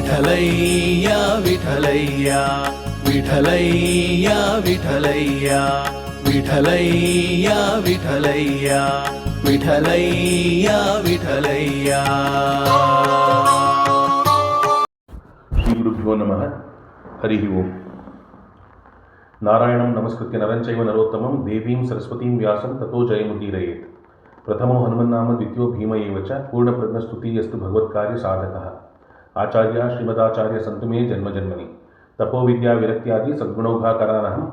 ವಿಠಲಯ್ಯ ವಿಠಲಯ್ಯ ವಿಠಲಯ್ಯ ವಿಠಲಯ್ಯ ವಿಠಲಯ್ಯ ವಿಠಲಯ್ಯ ವಿಠಲಯ್ಯ ವಿಠಲಯ್ಯ. ಶ್ರೀ ಗುರುಭ್ಯೋ ನಮಃ. ಹರಿ ಓಂ. ನಾರಾಯಣಂ ನಮಸ್ಕೃತ್ಯ ನರಂಚೈವ ನರೋತ್ತಮಂ ದೇವೀಂ ಸರಸ್ವತೀಂ ವ್ಯಾಸಂ ತಥೋ ಜಯಮುದೀರಯೇತ್. ಪ್ರಥಮೋ ಹನುಮನ್ನಾಮ ದ್ವಿತೀಯೋ ಭೀಮ ಏವ ಚ ಪೂರ್ಣಪ್ರಜ್ಞಸ್ತುತಿಯಸ್ತು ಭಗವತ್ಕಾರ್ಯ ಸಾಧಕಃ. ಆಚಾರ್ಯ ಶ್ರೀಮದಾಚಾರ್ಯ ಸಂತು ಮೇ ಜನ್ಮಜನ್ಮನಿ. ತಪೋವಿದ್ಯಾ ವಿರಕ್ತ್ಯಾದಿ ಸದ್ಗುಣೌಘಾಕರಾನಹಂ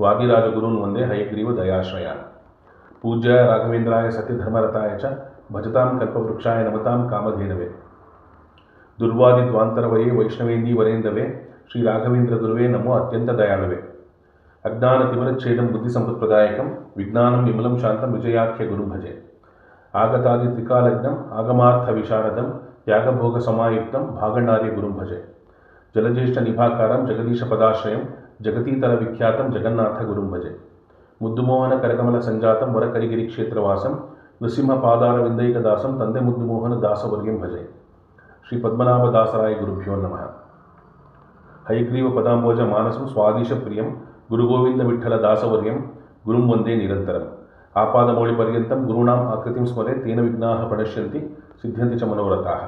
ವಾದಿರಾಜಗುರುನ್ ವಂದೇ ಹಯಗ್ರೀವ ದಯಾಶ್ರಯಾನ್. ಪೂಜ್ಯ ರಾಘವೇಂದ್ರಾಯ ಸತ್ಯಧರ್ಮರತಾಯ ಚ ಭಜತಾಂ ಕಲ್ಪವೃಕ್ಷಾಯ ನಮತಾಂ ಕಾಮಧೇನವೇ. ದುರ್ವಾದಿದ್ವಾಂತರವಯೇ ವೈಷ್ಣವೇಂದೀ ವರೇಂದವೇ ಶ್ರೀ ರಾಘವೇಂದ್ರ ಗುರುವೇ ನಮೋ ಅತ್ಯಂತ ದಯಾಳುವೆ. ಅಜ್ಞಾನತಿಮಿರಚ್ಛೇದಂ ಬುದ್ಧಿಸಂಪತ್ಪ್ರದಾಯಕಂ ವಿಜ್ಞಾನಂ ವಿಮಲಂ ಶಾಂತಂ ವಿಜಯಾಖ್ಯ ಗುರು ಭಜೆ. ಆಗತಾದಿ ತ್ರಿಕಾಲಜ್ಞಂ ಆಗಮಾರ್ಥ ವಿಶಾರದಂ ತ್ಯಾಗಭೋಗ ಸಮಾಯುಕ್ತಂ ಭಾಗಣ್ಣಾರ್ಯ ಗುರುಂ ಭಜೆ. ಜಲಜ್ಯೇಷ್ಠ ನಿಭಾಕಾರಂ ಜಗದೀಶ ಪದಾಶ್ರಯಂ ಜಗತೀತರ ವಿಖ್ಯಾತಂ ಜಗನ್ನಾಥ ಗುರುಂ ಭಜೆ. ಮುದ್ದುಮೋಹನ ಕರಕಮಲ ಸಂಜಾತಂ ವರಕರಿಗಿರಿ ಕ್ಷೇತ್ರವಾಸಂ ನೃಸಿಂಹ ಪಾದಾರ ವಿಂದೈಕದಾಸಂ ತಂದೆ ಮುದ್ದುಮೋಹನ ದಾಸವರ್ಯಂ ಭಜೆ. ಶ್ರೀ ಪದ್ಮನಾಭ ದಾಸರಾಯ ಗುರುಭ್ಯೋ ನಮಃ. ಹಯಗ್ರೀವ ಪದಾಂಬೋಜ ಮಾನಸಂ ಸ್ವಾದೀಶ ಪ್ರಿಯಂ ಗುರುಗೋವಿಂದ ವಿಠಲ ದಾಸವರ್ಯಂ ಗುರುಂ ವಂದೇ ನಿರಂತರಂ. ಆಪಾದಮೌಳಿ ಪರ್ಯಂತಂ ಗುರುಣಾಂ ಆಕೃತಿಂ ಸ್ಮರೆ ತೇನ ವಿಘ್ನಾಃ ಪ್ರಣಶ್ಯಂತಿ ಸಿದ್ಧ್ಯಂತಿ ಚ ಮನೋರಥಾಃ.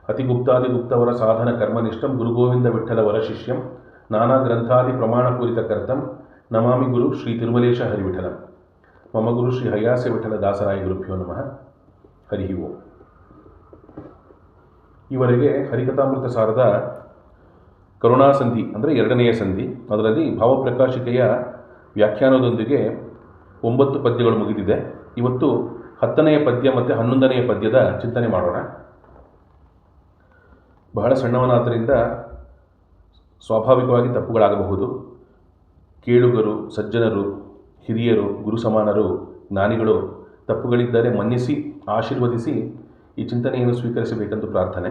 ಅತಿಗುಪ್ತಾದಿಗುಪ್ತವರ ಸಾಧನ ಕರ್ಮನಿಷ್ಠಂ ಗುರುಗೋವಿಂದ ವಿಠಲ ವರ ಶಿಷ್ಯಂ ನಾನಾ ಗ್ರಂಥಾದಿ ಪ್ರಮಾಣಪೂರಿತ ಕರ್ತಂ ನಮಾಮಿ ಗುರು ಶ್ರೀ ತಿರುಮಲೇಶ ಹರಿವಿಠಲಂ. ಮಮ ಗುರು ಶ್ರೀ ಹಯ್ಯಾಸ್ಯ ವಿಠಲ ದಾಸರಾಯ ಗುರುಭ್ಯೋ ನಮಃ. ಹರಿ ಓಂ. ಈವರೆಗೆ ಹರಿಕಥಾಮೃತ ಸಾರದ ಕರುಣಾಸಂಧಿ ಅಂದರೆ ಎರಡನೆಯ ಸಂಧಿ, ಅದರಲ್ಲಿ ಭಾವಪ್ರಕಾಶಿಕೆಯ ವ್ಯಾಖ್ಯಾನದೊಂದಿಗೆ 9 ಪದ್ಯಗಳು ಮುಗಿದಿದೆ. ಇವತ್ತು 10ನೆಯ ಪದ್ಯ ಮತ್ತು 11ನೆಯ ಪದ್ಯದ ಚಿಂತನೆ ಮಾಡೋಣ. ಬಹಳ ಸಣ್ಣವನಾದ್ದರಿಂದ ಸ್ವಾಭಾವಿಕವಾಗಿ ತಪ್ಪುಗಳಾಗಬಹುದು. ಕೇಳುಗರು, ಸಜ್ಜನರು, ಹಿರಿಯರು, ಗುರು ಸಮಾನರು, ಜ್ಞಾನಿಗಳು ತಪ್ಪುಗಳಿದ್ದರೆ ಮನ್ನಿಸಿ ಆಶೀರ್ವದಿಸಿ ಈ ಚಿಂತನೆಯನ್ನು ಸ್ವೀಕರಿಸಬೇಕೆಂದು ಪ್ರಾರ್ಥನೆ.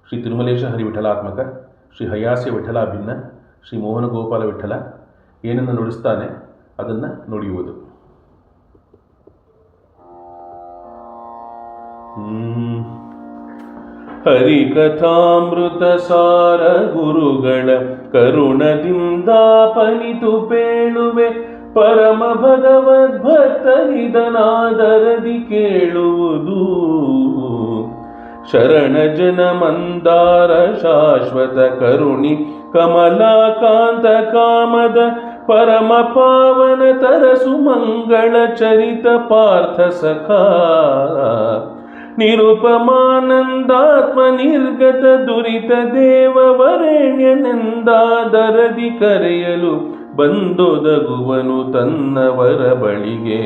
ಶ್ರೀ ತಿರುಮಲೇಶ ಹರಿವಿಠಲಾತ್ಮಕ ಶ್ರೀ ಹಯ್ಯಾಸ್ಯ ವಿಠಲಾಭಿನ್ನ ಶ್ರೀ ಮೋಹನ ಗೋಪಾಲ ವಿಠಲ ಏನನ್ನು ನುಡಿಸ್ತಾನೆ ಅದನ್ನು ನುಡಿಯುವುದು. ಹರಿಕಥಾಮೃತ ಸಾರ ಗುರುಗಳ ಕರುಣದಿಂದಾಪನಿತು ಪೇಳುವೆ ಪರಮ ಭಗವದ್ಭಕ್ತನಿದನಾದರದಿ ಕೇಳುವುದು. ಶರಣ ಜನ ಮಂದಾರ ಶಾಶ್ವತ ಕರುಣಿ ಕಮಲಾಕಾಂತ ಕಾಮದ ಪರಮ ಪಾವನ ತರಸು ಮಂಗಳ ಚರಿತ ಪಾರ್ಥ ಸಖಾ. ನಿರುಪಮಾನಂದಾತ್ಮ ನಿರ್ಗತ ದುರಿತ ದೇವ ವರೇಣ್ಯನೆಂದಾದರದಿ ಕರೆಯಲು ಬಂದೊದಗುವನು ತನ್ನವರ ಬಳಿಗೆ.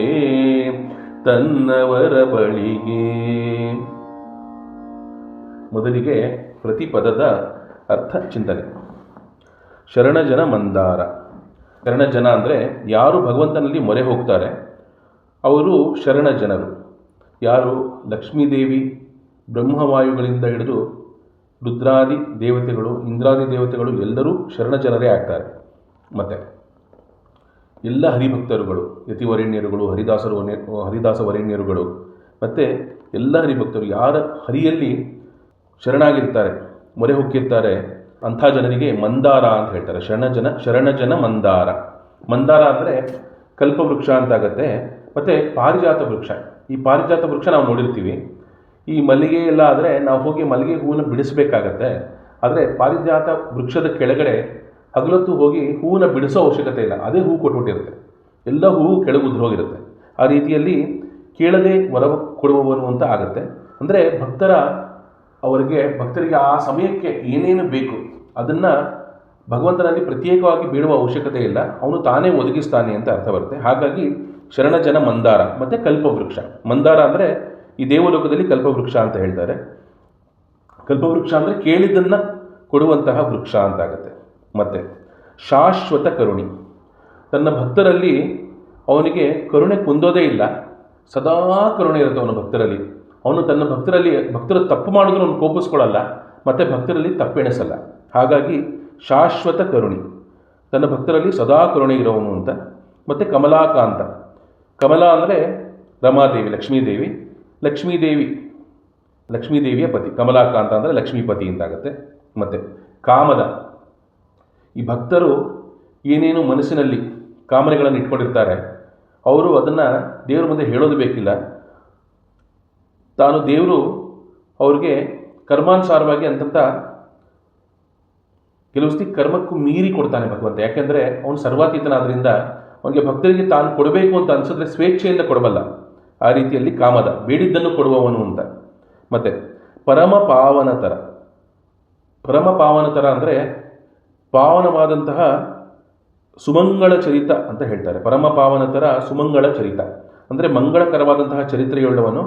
ಮೊದಲಿಗೆ ಪ್ರತಿ ಪದದ ಅರ್ಥ ಚಿಂತನೆ. ಶರಣಜನ ಮಂದಾರ. ಶರಣಜನ ಅಂದರೆ ಯಾರು ಭಗವಂತನಲ್ಲಿ ಮೊರೆ ಹೋಗ್ತಾರೆ ಅವರು ಶರಣ ಜನರು. ಯಾರು ಲಕ್ಷ್ಮೀದೇವಿ ಬ್ರಹ್ಮವಾಯುಗಳಿಂದ ಹಿಡಿದು ರುದ್ರಾದಿ ದೇವತೆಗಳು, ಇಂದ್ರಾದಿ ದೇವತೆಗಳು ಎಲ್ಲರೂ ಶರಣ ಜನರೇ ಆಗ್ತಾರೆ. ಮತ್ತು ಎಲ್ಲ ಹರಿಭಕ್ತರುಗಳು, ಯತಿವರೇಣ್ಯರುಗಳು, ಹರಿದಾಸವರೇಣ್ಯರುಗಳು ಮತ್ತು ಎಲ್ಲ ಹರಿಭಕ್ತರು ಯಾರ ಹರಿಯಲ್ಲಿ ಶರಣಾಗಿರ್ತಾರೆ, ಮೊರೆ ಹೊಕ್ಕಿರ್ತಾರೆ ಅಂಥ ಜನರಿಗೆ ಮಂದಾರ ಅಂತ ಹೇಳ್ತಾರೆ. ಶರಣಜನ ಮಂದಾರ. ಮಂದಾರ ಅಂದರೆ ಕಲ್ಪವೃಕ್ಷ ಅಂತಾಗತ್ತೆ. ಮತ್ತು ಪಾರಿಜಾತ ವೃಕ್ಷ. ಈ ಪಾರಿಜಾತ ವೃಕ್ಷ ನಾವು ನೋಡಿರ್ತೀವಿ. ಈ ಮಲ್ಲಿಗೆ ಎಲ್ಲ ಆದರೆ ನಾವು ಹೋಗಿ ಮಲ್ಲಿಗೆ ಹೂವನ್ನು ಬಿಡಿಸಬೇಕಾಗತ್ತೆ. ಆದರೆ ಪಾರಿಜಾತ ವೃಕ್ಷದ ಕೆಳಗಡೆ ಹಗಲೊತ್ತು ಹೋಗಿ ಹೂವನ್ನು ಬಿಡಿಸೋ ಅವಶ್ಯಕತೆ ಇಲ್ಲ, ಅದೇ ಹೂ ಕೊಟ್ಬಿಟ್ಟಿರುತ್ತೆ. ಎಲ್ಲ ಹೂವು ಕೆಳಗೆ ಉದುರೋಗಿರುತ್ತೆ. ಆ ರೀತಿಯಲ್ಲಿ ಕೇಳದೆ ವರ ಕೊಡುವವನು ಅಂತ ಆಗುತ್ತೆ. ಅಂದರೆ ಭಕ್ತರಿಗೆ ಆ ಸಮಯಕ್ಕೆ ಏನೇನು ಬೇಕು ಅದನ್ನು ಭಗವಂತನಲ್ಲಿ ಪ್ರತ್ಯೇಕವಾಗಿ ಬೇಡುವ ಅವಶ್ಯಕತೆ ಇಲ್ಲ, ಅವನು ತಾನೇ ಒದಗಿಸ್ತಾನೆ ಅಂತ ಅರ್ಥ ಬರುತ್ತೆ. ಹಾಗಾಗಿ ಶರಣಜನ ಮಂದಾರ. ಮತ್ತು ಕಲ್ಪವೃಕ್ಷ. ಮಂದಾರ ಅಂದರೆ ಈ ದೇವಲೋಕದಲ್ಲಿ ಕಲ್ಪವೃಕ್ಷ ಅಂತ ಹೇಳ್ತಾರೆ. ಕಲ್ಪವೃಕ್ಷ ಅಂದರೆ ಕೇಳಿದ್ದನ್ನು ಕೊಡುವಂತಹ ವೃಕ್ಷ ಅಂತಾಗತ್ತೆ. ಮತ್ತು ಶಾಶ್ವತ ಕರುಣಿ. ತನ್ನ ಭಕ್ತರಲ್ಲಿ ಅವನಿಗೆ ಕರುಣೆ ಕುಂದೋದೇ ಇಲ್ಲ, ಸದಾ ಕರುಣೆ ಇರುತ್ತೆ ಅವನ ಭಕ್ತರಲ್ಲಿ. ಅವನು ತನ್ನ ಭಕ್ತರು ತಪ್ಪು ಮಾಡಿದ್ರು ಅವನು ಕೋಪಿಸ್ಕೊಳ್ಳಲ್ಲ, ಮತ್ತು ಭಕ್ತರಲ್ಲಿ ತಪ್ಪೆಣಿಸಲ್ಲ. ಹಾಗಾಗಿ ಶಾಶ್ವತ ಕರುಣಿ, ತನ್ನ ಭಕ್ತರಲ್ಲಿ ಸದಾ ಕರುಣೆ ಇರೋವನು ಅಂತ. ಮತ್ತು ಕಮಲಾ ಅಂದರೆ ರಮಾದೇವಿ, ಲಕ್ಷ್ಮೀದೇವಿ ಲಕ್ಷ್ಮೀದೇವಿಯ ಪತಿ. ಕಮಲಾಕಾಂತ ಅಂದರೆ ಲಕ್ಷ್ಮೀಪತಿ ಅಂತಾಗುತ್ತೆ. ಮತ್ತು ಕಾಮದ, ಈ ಭಕ್ತರು ಏನೇನು ಮನಸ್ಸಿನಲ್ಲಿ ಕಾಮನೆಗಳನ್ನು ಇಟ್ಕೊಂಡಿರ್ತಾರೆ ಅವರು ಅದನ್ನು ದೇವರ ಮುಂದೆ ಹೇಳೋದು ಬೇಕಿಲ್ಲ. ತಾನು ದೇವರು ಅವ್ರಿಗೆ ಕರ್ಮಾನುಸಾರವಾಗಿ ಅಂತಂತ ಕೆಲವು ಸತಿ ಕರ್ಮಕ್ಕೂ ಮೀರಿ ಕೊಡ್ತಾನೆ ಭಗವಂತ. ಯಾಕೆಂದರೆ ಅವನು ಸರ್ವಾತೀತನಾದ್ರಿಂದ ಅವನಿಗೆ ಭಕ್ತರಿಗೆ ತಾನು ಕೊಡಬೇಕು ಅಂತ ಅನಿಸಿದ್ರೆ ಸ್ವೇಚ್ಛೆಯಿಂದ ಕೊಡಬಲ್ಲ. ಆ ರೀತಿಯಲ್ಲಿ ಕಾಮದ, ಬೇಡಿದ್ದನ್ನು ಕೊಡುವವನು ಅಂತ. ಮತ್ತು ಪರಮ ಪಾವನತರ. ಪರಮ ಪಾವನತರ ಅಂದರೆ ಪಾವನವಾದಂತಹ ಸುಮಂಗಳ ಚರಿತ ಅಂತ ಹೇಳ್ತಾರೆ. ಪರಮ ಪಾವನತರ ಸುಮಂಗಳ ಚರಿತ ಅಂದರೆ ಮಂಗಳಕರವಾದಂತಹ ಚರಿತ್ರೆಯುಳ್ಳವನು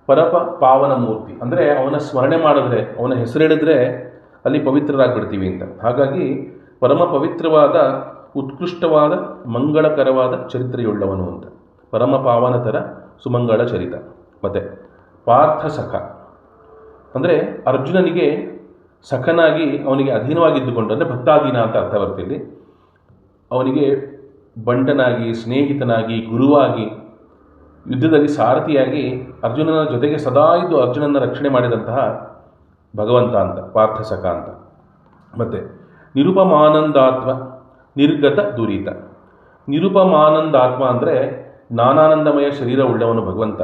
ಪರಮ ಪಾವನ ಮೂರ್ತಿ. ಅಂದರೆ ಅವನ ಸ್ಮರಣೆ ಮಾಡಿದ್ರೆ, ಅವನ ಹೆಸರಿಡಿದ್ರೆ ಅಲ್ಲಿ ಪವಿತ್ರರಾಗ್ಬಿಡ್ತೀವಿ ಅಂತ. ಹಾಗಾಗಿ ಪರಮ ಪವಿತ್ರವಾದ ಉತ್ಕೃಷ್ಟವಾದ ಮಂಗಳಕರವಾದ ಚರಿತ್ರೆಯುಳ್ಳವನು ಅಂತ. ಪರಮ ಪಾವನತರ ಸುಮಂಗಳ ಚರಿತ. ಮತ್ತು ಪಾರ್ಥ ಸಖ ಅಂದರೆ ಅರ್ಜುನನಿಗೆ ಸಖನಾಗಿ ಅವನಿಗೆ ಅಧೀನವಾಗಿದ್ದುಕೊಂಡು, ಅಂದರೆ ಭಕ್ತಾಧೀನ ಅಂತ ಅರ್ಥ ಬರ್ತಿಲ್ಲಿ. ಅವನಿಗೆ ಬಂಟನಾಗಿ, ಸ್ನೇಹಿತನಾಗಿ, ಗುರುವಾಗಿ, ಯುದ್ಧದಲ್ಲಿ ಸಾರಥಿಯಾಗಿ ಅರ್ಜುನನ ಜೊತೆಗೆ ಸದಾ ಇದ್ದು ಅರ್ಜುನನ ರಕ್ಷಣೆ ಮಾಡಿದಂತಹ ಭಗವಂತ ಅಂತ ಪಾರ್ಥ ಸಖ ಅಂತ. ಮತ್ತು ನಿರುಪಮಾನಂದಾತ್ಮ ನಿರ್ಗತ ದುರಿತ. ನಿರುಪಮಾನಂದಾತ್ಮ ಅಂದರೆ ನಾನಾನಂದಮಯ ಶರೀರ ಉಳ್ಳವನು ಭಗವಂತ.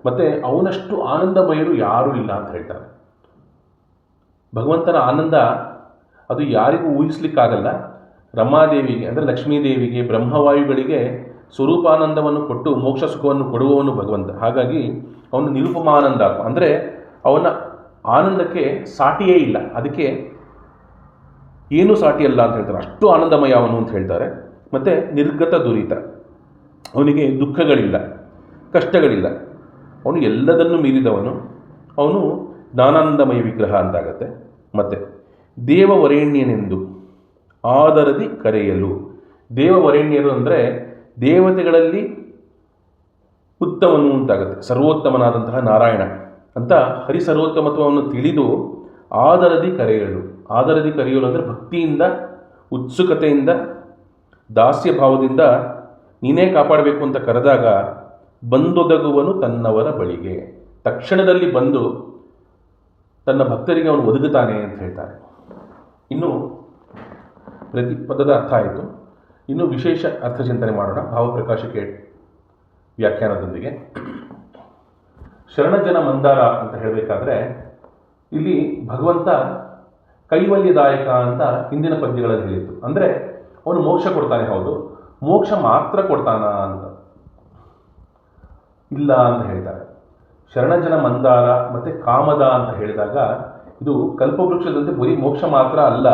ಮತ್ತು ಅವನಷ್ಟು ಆನಂದಮಯರು ಯಾರೂ ಇಲ್ಲ ಅಂತ ಹೇಳ್ತಾರೆ. ಭಗವಂತನ ಆನಂದ ಅದು ಯಾರಿಗೂ ಊಹಿಸ್ಲಿಕ್ಕಾಗಲ್ಲ. ರಮಾದೇವಿಗೆ ಅಂದರೆ ಲಕ್ಷ್ಮೀದೇವಿಗೆ, ಬ್ರಹ್ಮವಾಯುಗಳಿಗೆ ಸ್ವರೂಪಾನಂದವನ್ನು ಕೊಟ್ಟು ಮೋಕ್ಷ ಸುಖವನ್ನು ಕೊಡುವವನು ಭಗವಂತ. ಹಾಗಾಗಿ ಅವನು ನಿರುಪಮಾನಂದಾತ್ಮ ಅಂದರೆ ಅವನ ಆನಂದಕ್ಕೆ ಸಾಟಿಯೇ ಇಲ್ಲ. ಅದಕ್ಕೆ ಏನೂ ಸಾಟಿಯಲ್ಲ ಅಂತ ಹೇಳ್ತಾರೆ. ಅಷ್ಟು ಆನಂದಮಯ ಅವನು ಅಂತ ಹೇಳ್ತಾರೆ. ಮತ್ತು ನಿರ್ಗತ ದುರಿತ, ಅವನಿಗೆ ದುಃಖಗಳಿಲ್ಲ, ಕಷ್ಟಗಳಿಲ್ಲ. ಅವನು ಎಲ್ಲದನ್ನು ಮೀರಿದವನು. ಅವನು ಜ್ಞಾನಾನಂದಮಯ ವಿಗ್ರಹ ಅಂತಾಗತ್ತೆ. ಮತ್ತು ದೇವವರೇಣ್ಯನೆಂದು ಆದರದಿ ಕರೆಯಲು. ದೇವವರೇಣ್ಯರು ಅಂದರೆ ದೇವತೆಗಳಲ್ಲಿ ಉತ್ತಮನು ಅಂತಾಗುತ್ತೆ. ಸರ್ವೋತ್ತಮನಾದಂತಹ ನಾರಾಯಣ ಅಂತ ಹರಿಸರ್ವೋತ್ತಮತ್ವವನ್ನು ತಿಳಿದು ಆದರದಿ ಕರೆಯಲು. ಆದರದಿ ಕರೆಯಲು ಅಂದರೆ ಭಕ್ತಿಯಿಂದ, ಉತ್ಸುಕತೆಯಿಂದ, ದಾಸ್ಯ ಭಾವದಿಂದ ನೀನೇ ಕಾಪಾಡಬೇಕು ಅಂತ ಕರೆದಾಗ ಬಂದೊದಗುವನು ತನ್ನವರ ಬಳಿಗೆ. ತಕ್ಷಣದಲ್ಲಿ ಬಂದು ತನ್ನ ಭಕ್ತರಿಗೆ ಅವನು ಒದಗುತ್ತಾನೆ ಅಂತ ಹೇಳ್ತಾರೆ. ಇನ್ನು ಪ್ರತಿ ಪದದ ಅರ್ಥ ಆಯಿತು. ಇನ್ನು ವಿಶೇಷ ಅರ್ಥಚಿಂತನೆ ಮಾಡೋಣ ಭಾವಪ್ರಕಾಶಕ್ಕೆ ವ್ಯಾಖ್ಯಾನದೊಂದಿಗೆ. ಶರಣಜನ ಮಂದಾರ ಅಂತ ಹೇಳಬೇಕಾದ್ರೆ ಇಲ್ಲಿ ಭಗವಂತ ಕೈವಲ್ಯದಾಯಕ ಅಂತ ಹಿಂದಿನ ಪದ್ಯಗಳಲ್ಲಿ ಹೇಳಿತ್ತು. ಅಂದರೆ ಅವನು ಮೋಕ್ಷ ಕೊಡ್ತಾನೆ, ಹೌದು, ಮೋಕ್ಷ ಮಾತ್ರ ಕೊಡ್ತಾನ ಅಂತ ಇಲ್ಲ ಅಂತ ಹೇಳ್ತಾರೆ. ಶರಣಜನ ಮಂದಾರ ಮತ್ತು ಕಾಮದ ಅಂತ ಹೇಳಿದಾಗ ಇದು ಕಲ್ಪವೃಕ್ಷದಂತೆ ಬರೀ ಮೋಕ್ಷ ಮಾತ್ರ ಅಲ್ಲ,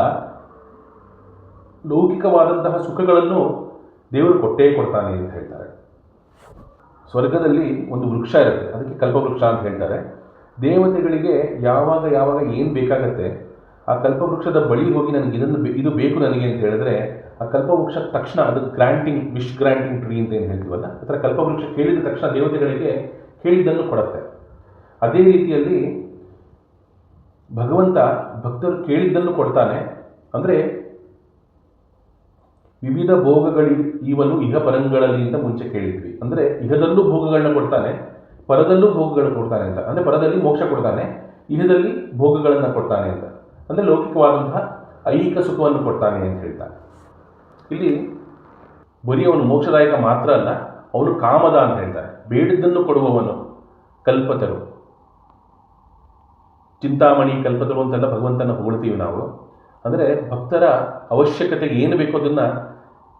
ಲೌಕಿಕವಾದಂತಹ ಸುಖಗಳನ್ನು ದೇವರು ಕೊಟ್ಟೇ ಕೊಡ್ತಾನೆ ಅಂತ ಹೇಳ್ತಾರೆ. ಸ್ವರ್ಗದಲ್ಲಿ ಒಂದು ವೃಕ್ಷ ಇರುತ್ತೆ, ಅದಕ್ಕೆ ಕಲ್ಪವೃಕ್ಷ ಅಂತ ಹೇಳ್ತಾರೆ. ದೇವತೆಗಳಿಗೆ ಯಾವಾಗ ಯಾವಾಗ ಏನು ಬೇಕಾಗತ್ತೆ ಆ ಕಲ್ಪವೃಕ್ಷದ ಬಳಿ ಹೋಗಿ ನನಗೆ ಇದು ಬೇಕು ನನಗೆ ಅಂತ ಹೇಳಿದ್ರೆ ಆ ಕಲ್ಪವೃಕ್ಷ ತಕ್ಷಣ ಅದು ಗ್ರಾಂಟಿಂಗ್, ವಿಶ್ ಗ್ರಾಂಟಿಂಗ್ ಟ್ರೀ ಅಂತ ಏನು ಹೇಳ್ತೀವಲ್ಲ, ಆ ಥರ ಕಲ್ಪವೃಕ್ಷ ಕೇಳಿದ ತಕ್ಷಣ ದೇವತೆಗಳಿಗೆ ಕೇಳಿದ್ದನ್ನು ಕೊಡುತ್ತೆ. ಅದೇ ರೀತಿಯಲ್ಲಿ ಭಗವಂತ ಭಕ್ತರು ಕೇಳಿದ್ದನ್ನು ಕೊಡ್ತಾನೆ. ಅಂದರೆ ವಿವಿಧ ಭೋಗಗಳು ಇವನು ಇಹ ಪರಂಗಳಲ್ಲಿ ಅಂತ ಮುಂಚೆ ಕೇಳಿದ್ವಿ. ಅಂದರೆ ಇಹದಲ್ಲೂ ಭೋಗಗಳನ್ನ ಕೊಡ್ತಾನೆ, ಪರದಲ್ಲೂ ಭೋಗಗಳನ್ನು ಕೊಡ್ತಾನೆ ಅಂತ. ಅಂದರೆ ಪರದಲ್ಲಿ ಮೋಕ್ಷ ಕೊಡ್ತಾನೆ, ಇಹದಲ್ಲಿ ಭೋಗಗಳನ್ನು ಕೊಡ್ತಾನೆ ಅಂತ. ಅಂದರೆ ಲೌಕಿಕವಾದಂತಹ ಐಹಿಕ ಸುಖವನ್ನು ಕೊಡ್ತಾನೆ ಅಂತ ಹೇಳ್ತಾನೆ. ಇಲ್ಲಿ ಬರೀ ಅವನು ಮೋಕ್ಷದಾಯಕ ಮಾತ್ರ ಅಲ್ಲ, ಅವನು ಕಾಮದ ಅಂತ ಹೇಳ್ತಾರೆ. ಬೇಡಿದ್ದನ್ನು ಕೊಡುವವನು. ಕಲ್ಪತರು, ಚಿಂತಾಮಣಿ, ಕಲ್ಪತರು ಅಂತೆಲ್ಲ ಭಗವಂತನ ಹೊಗಳ್ತೀವಿ ನಾವು. ಅಂದರೆ ಭಕ್ತರ ಅವಶ್ಯಕತೆಗೆ ಏನು ಬೇಕೋ ಅದನ್ನು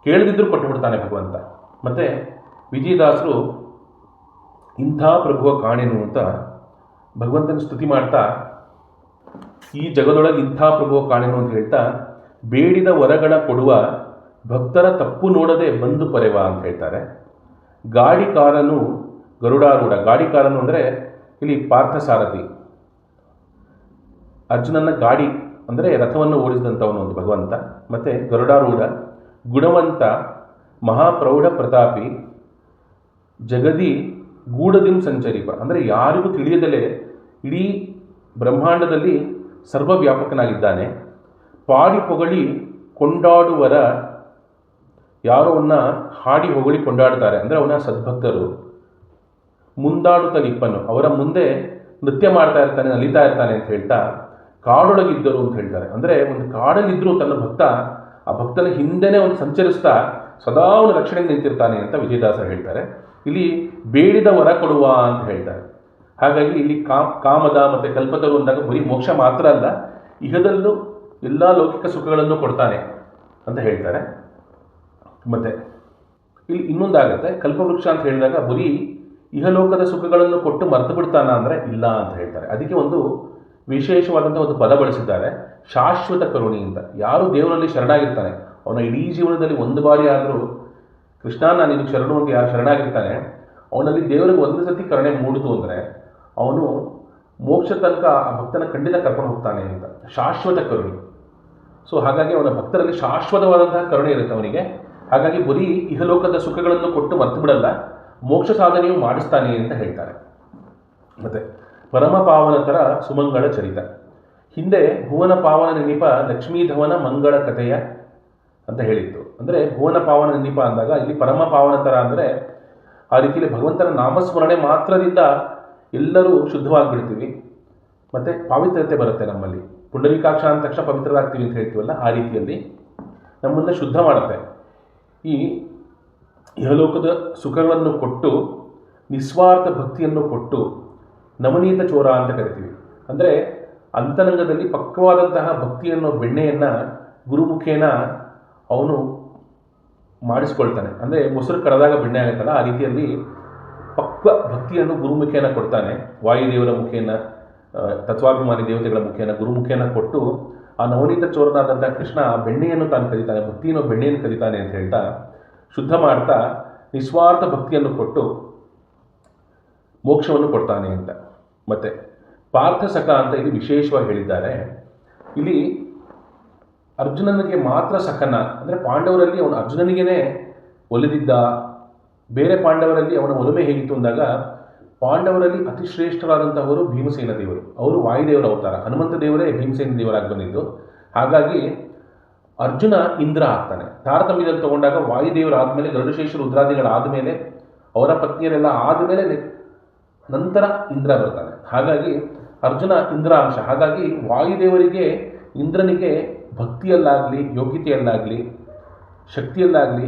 ಕೇಳದಿದ್ದರೂ ಕೊಟ್ಟುಬಿಡ್ತಾನೆ ಭಗವಂತ. ಮತ್ತು ವಿಜಯದಾಸರು ಇಂಥ ಪ್ರಭುವ ಕಾಣೆನು ಅಂತ ಭಗವಂತನ ಸ್ತುತಿ ಮಾಡ್ತಾ, ಈ ಜಗದೊಳಗೆ ಇಂಥ ಪ್ರಭುವ ಕಾಣೆನು ಅಂತ ಹೇಳ್ತಾ, ಬೇಡಿದ ವರಗಳ ಕೊಡುವ ಭಕ್ತರ ತಪ್ಪು ನೋಡದೆ ಬಂದು ಪರೆವ ಅಂತ ಹೇಳ್ತಾರೆ. ಗಾಡಿಕಾರನು ಗರುಡಾರೂಢ. ಗಾಡಿಕಾರನು ಅಂದರೆ ಇಲ್ಲಿ ಪಾರ್ಥ ಸಾರಥಿ, ಅರ್ಜುನನ ಗಾಡಿ ಅಂದರೆ ರಥವನ್ನು ಓಡಿಸಿದಂಥವನು ಒಂದು ಭಗವಂತ. ಮತ್ತು ಗರುಡಾರೂಢ, ಗುಣವಂತ, ಮಹಾಪ್ರೌಢ ಪ್ರತಾಪಿ, ಜಗದಿ ಗೂಢದಿಂ ಸಂಚರಿಪ. ಅಂದರೆ ಯಾರಿಗೂ ತಿಳಿಯದಲೇ ಇಡೀ ಬ್ರಹ್ಮಾಂಡದಲ್ಲಿ ಸರ್ವವ್ಯಾಪಕನಾಗಿದ್ದಾನೆ. ಪಾಡಿ ಹೊಗಳಿ ಕೊಂಡಾಡುವರ, ಯಾರು ಅವನ್ನ ಹಾಡಿ ಹೊಗಳಿ ಕೊಂಡಾಡ್ತಾರೆ ಅಂದರೆ ಅವನ ಸದ್ಭಕ್ತರು. ಮುಂದಾಡುತ್ತಲಿಪ್ಪನು, ಅವರ ಮುಂದೆ ನೃತ್ಯ ಮಾಡ್ತಾ ಇರ್ತಾನೆ, ನಲಿತಾ ಇರ್ತಾನೆ ಅಂತ ಹೇಳ್ತಾ ಕಾಡೊಳಗಿದ್ದರು ಅಂತ ಹೇಳ್ತಾರೆ. ಅಂದರೆ ಒಂದು ಕಾಡಲ್ಲಿದ್ದರೂ ತನ್ನ ಭಕ್ತ ಆ ಭಕ್ತನ ಹಿಂದೆನೇ ಒಂದು ಸಂಚರಿಸ್ತಾ ಸದಾ ಅವನು ರಕ್ಷಣೆಗೆ ನಿಂತಿರ್ತಾನೆ ಅಂತ ವಿಜಯದಾಸರು ಹೇಳ್ತಾರೆ. ಇಲ್ಲಿ ಬೇಡಿದ ವರ ಕೊಡುವ ಅಂತ ಹೇಳ್ತಾರೆ. ಹಾಗಾಗಿ ಇಲ್ಲಿ ಕಾಮದ ಮತ್ತು ಕಲ್ಪತರು ಅಂದಾಗ ಬರೀ ಮೋಕ್ಷ ಮಾತ್ರ ಅಲ್ಲ, ಇಹದಲ್ಲೂ ಎಲ್ಲ ಲೌಕಿಕ ಸುಖಗಳನ್ನು ಕೊಡ್ತಾನೆ ಅಂತ ಹೇಳ್ತಾರೆ. ಮತ್ತು ಇಲ್ಲಿ ಇನ್ನೊಂದಾಗುತ್ತೆ, ಕಲ್ಪವೃಕ್ಷ ಅಂತ ಹೇಳಿದಾಗ ಬರೀ ಇಹಲೋಕದ ಸುಖಗಳನ್ನು ಕೊಟ್ಟು ಮರೆತು ಬಿಡ್ತಾನ ಅಂದರೆ ಇಲ್ಲ ಅಂತ ಹೇಳ್ತಾರೆ. ಅದಕ್ಕೆ ಒಂದು ವಿಶೇಷವಾದಂಥ ಒಂದು ಪದ ಬಳಸಿದ್ದಾರೆ, ಶಾಶ್ವತ ಕರುಣಿ ಅಂತ. ಯಾರು ದೇವರಲ್ಲಿ ಶರಣಾಗಿರ್ತಾನೆ, ಅವನ ಇಡೀ ಜೀವನದಲ್ಲಿ ಒಂದು ಬಾರಿ ಆದರೂ ಕೃಷ್ಣ ನಾನು ನಿನಗೆ ಶರಣು ಅಂತ ಯಾರು ಶರಣಾಗಿರ್ತಾನೆ, ಅವನಲ್ಲಿ ದೇವರಿಗೆ ಒಂದು ಸತಿ ಕರುಣೆ ಮೂಡಿತು ಅಂದರೆ ಅವನು ಮೋಕ್ಷ ತನಕ ಆ ಭಕ್ತನ ಖಂಡಿತ ಕರ್ಕೊಂಡು ಹೋಗ್ತಾನೆ ಅಂತ. ಶಾಶ್ವತ ಕರುಣಿ. ಸೊ ಹಾಗಾಗಿ ಅವನ ಭಕ್ತರಲ್ಲಿ ಶಾಶ್ವತವಾದಂತಹ ಕರುಣೆ ಇರುತ್ತೆ ಅವನಿಗೆ. ಹಾಗಾಗಿ ಬರೀ ಇಹಲೋಕದ ಸುಖಗಳನ್ನು ಕೊಟ್ಟು ಮರೆತು ಬಿಡಲ್ಲ, ಮೋಕ್ಷ ಸಾಧನೆಯು ಮಾಡಿಸ್ತಾನೆ ಅಂತ ಹೇಳ್ತಾರೆ. ಮತ್ತು ಪರಮ ಪಾವನ ಥರ ಸುಮಂಗಳ ಚರಿತ. ಹಿಂದೆ ಭುವನ ಪಾವನ ನೆನಪ ಲಕ್ಷ್ಮೀಧವನ ಮಂಗಳ ಕಥೆಯ ಅಂತ ಹೇಳಿತ್ತು. ಅಂದರೆ ಭುವನ ಪಾವನ ನೆನಪ ಅಂದಾಗ ಇಲ್ಲಿ ಪರಮ ಪಾವನ ಥರ ಅಂದರೆ ಆ ರೀತಿಯಲ್ಲಿ ಭಗವಂತನ ನಾಮಸ್ಮರಣೆ ಮಾತ್ರದಿಂದ ಎಲ್ಲರೂ ಶುದ್ಧವಾಗಿಬಿಡ್ತೀವಿ, ಮತ್ತು ಪಾವಿತ್ರತೆ ಬರುತ್ತೆ ನಮ್ಮಲ್ಲಿ. ಪುಂಡರೀಕಾಕ್ಷ ಅಂದ ತಕ್ಷಣ ಪವಿತ್ರರಾಗ್ತೀವಿ ಅಂತ ಹೇಳ್ತೀವಲ್ಲ, ಆ ರೀತಿಯಲ್ಲಿ ನಮ್ಮನ್ನು ಶುದ್ಧ ಮಾಡುತ್ತೆ. ಈ ಇಹಲೋಕದ ಸುಖಗಳನ್ನು ಕೊಟ್ಟು ನಿಸ್ವಾರ್ಥ ಭಕ್ತಿಯನ್ನು ಕೊಟ್ಟು ನವನೀತ ಚೋರ ಅಂತ ಕರಿತೀವಿ. ಅಂದರೆ ಅಂತರಂಗದಲ್ಲಿ ಪಕ್ವವಾದಂತಹ ಭಕ್ತಿಯನ್ನು ಬೆಣ್ಣೆಯನ್ನು ಗುರುಮುಖೇನ ಅವನು ಮಾಡಿಸ್ಕೊಳ್ತಾನೆ. ಅಂದರೆ ಮೊಸರು ಕರೆದಾಗ ಬೆಣ್ಣೆ ಆಗುತ್ತಲ್ಲ, ಆ ರೀತಿಯಲ್ಲಿ ಪಕ್ವ ಭಕ್ತಿಯನ್ನು ಗುರುಮುಖೇನ ಕೊಡ್ತಾನೆ. ವಾಯುದೇವರ ಮುಖೇನ, ತತ್ವಾಭಿಮಾನಿ ದೇವತೆಗಳ ಮುಖೇನ, ಗುರುಮುಖೇನ ಕೊಟ್ಟು ಆ ನವನೀತ ಚೋರನಾದಂಥ ಕೃಷ್ಣ ಬೆಣ್ಣೆಯನ್ನು ತಾನು ಕರೀತಾನೆ, ಭಕ್ತಿಯನ್ನು ಬೆಣ್ಣೆಯನ್ನು ಕರೀತಾನೆ ಅಂತ ಹೇಳ್ತಾ ಶುದ್ಧ ಮಾಡ್ತಾ ನಿಸ್ವಾರ್ಥ ಭಕ್ತಿಯನ್ನು ಕೊಟ್ಟು ಮೋಕ್ಷವನ್ನು ಕೊಡ್ತಾನೆ ಅಂತ. ಮತ್ತು ಪಾರ್ಥಸಖ ಅಂತ ಇಲ್ಲಿ ವಿಶೇಷವಾಗಿ ಹೇಳಿದ್ದಾರೆ. ಇಲ್ಲಿ ಅರ್ಜುನನಿಗೆ ಮಾತ್ರ ಸಖನ, ಅಂದರೆ ಪಾಂಡವರಲ್ಲಿ ಅವನು ಅರ್ಜುನನಿಗೇ ಒಲಿದಿದ್ದ, ಬೇರೆ ಪಾಂಡವರಲ್ಲಿ ಅವನ ಒಲುಮೆ ಹೇಗಿತ್ತು ಅಂದಾಗ ಪಾಂಡವರಲ್ಲಿ ಅತಿ ಶ್ರೇಷ್ಠರಾದಂಥವರು ಭೀಮಸೇನ ದೇವರು. ಅವರು ವಾಯುದೇವರ ಅವತಾರ, ಹನುಮಂತ ದೇವರೇ ಭೀಮಸೇನ ದೇವರಾಗಿ ಬಂದಿದ್ದು. ಹಾಗಾಗಿ ಅರ್ಜುನ ಇಂದ್ರ ಆಗ್ತಾನೆ. ತಾರತಮ್ಯದಲ್ಲಿ ತಗೊಂಡಾಗ ವಾಯುದೇವರು ಆದಮೇಲೆ ಗರುಡಶೇಷ ರುದ್ರಾದಿಗಳಾದ ಮೇಲೆ ಅವರ ಪತ್ನಿಯರೆಲ್ಲ ಆದಮೇಲೆ ನಂತರ ಇಂದ್ರ ಬರ್ತಾನೆ. ಹಾಗಾಗಿ ಅರ್ಜುನ ಇಂದ್ರ ಅಂಶ. ಹಾಗಾಗಿ ವಾಯುದೇವರಿಗೆ ಇಂದ್ರನಿಗೆ ಭಕ್ತಿಯಲ್ಲಾಗಲಿ ಯೋಗ್ಯತೆಯಲ್ಲಾಗಲಿ ಶಕ್ತಿಯಲ್ಲಾಗಲಿ,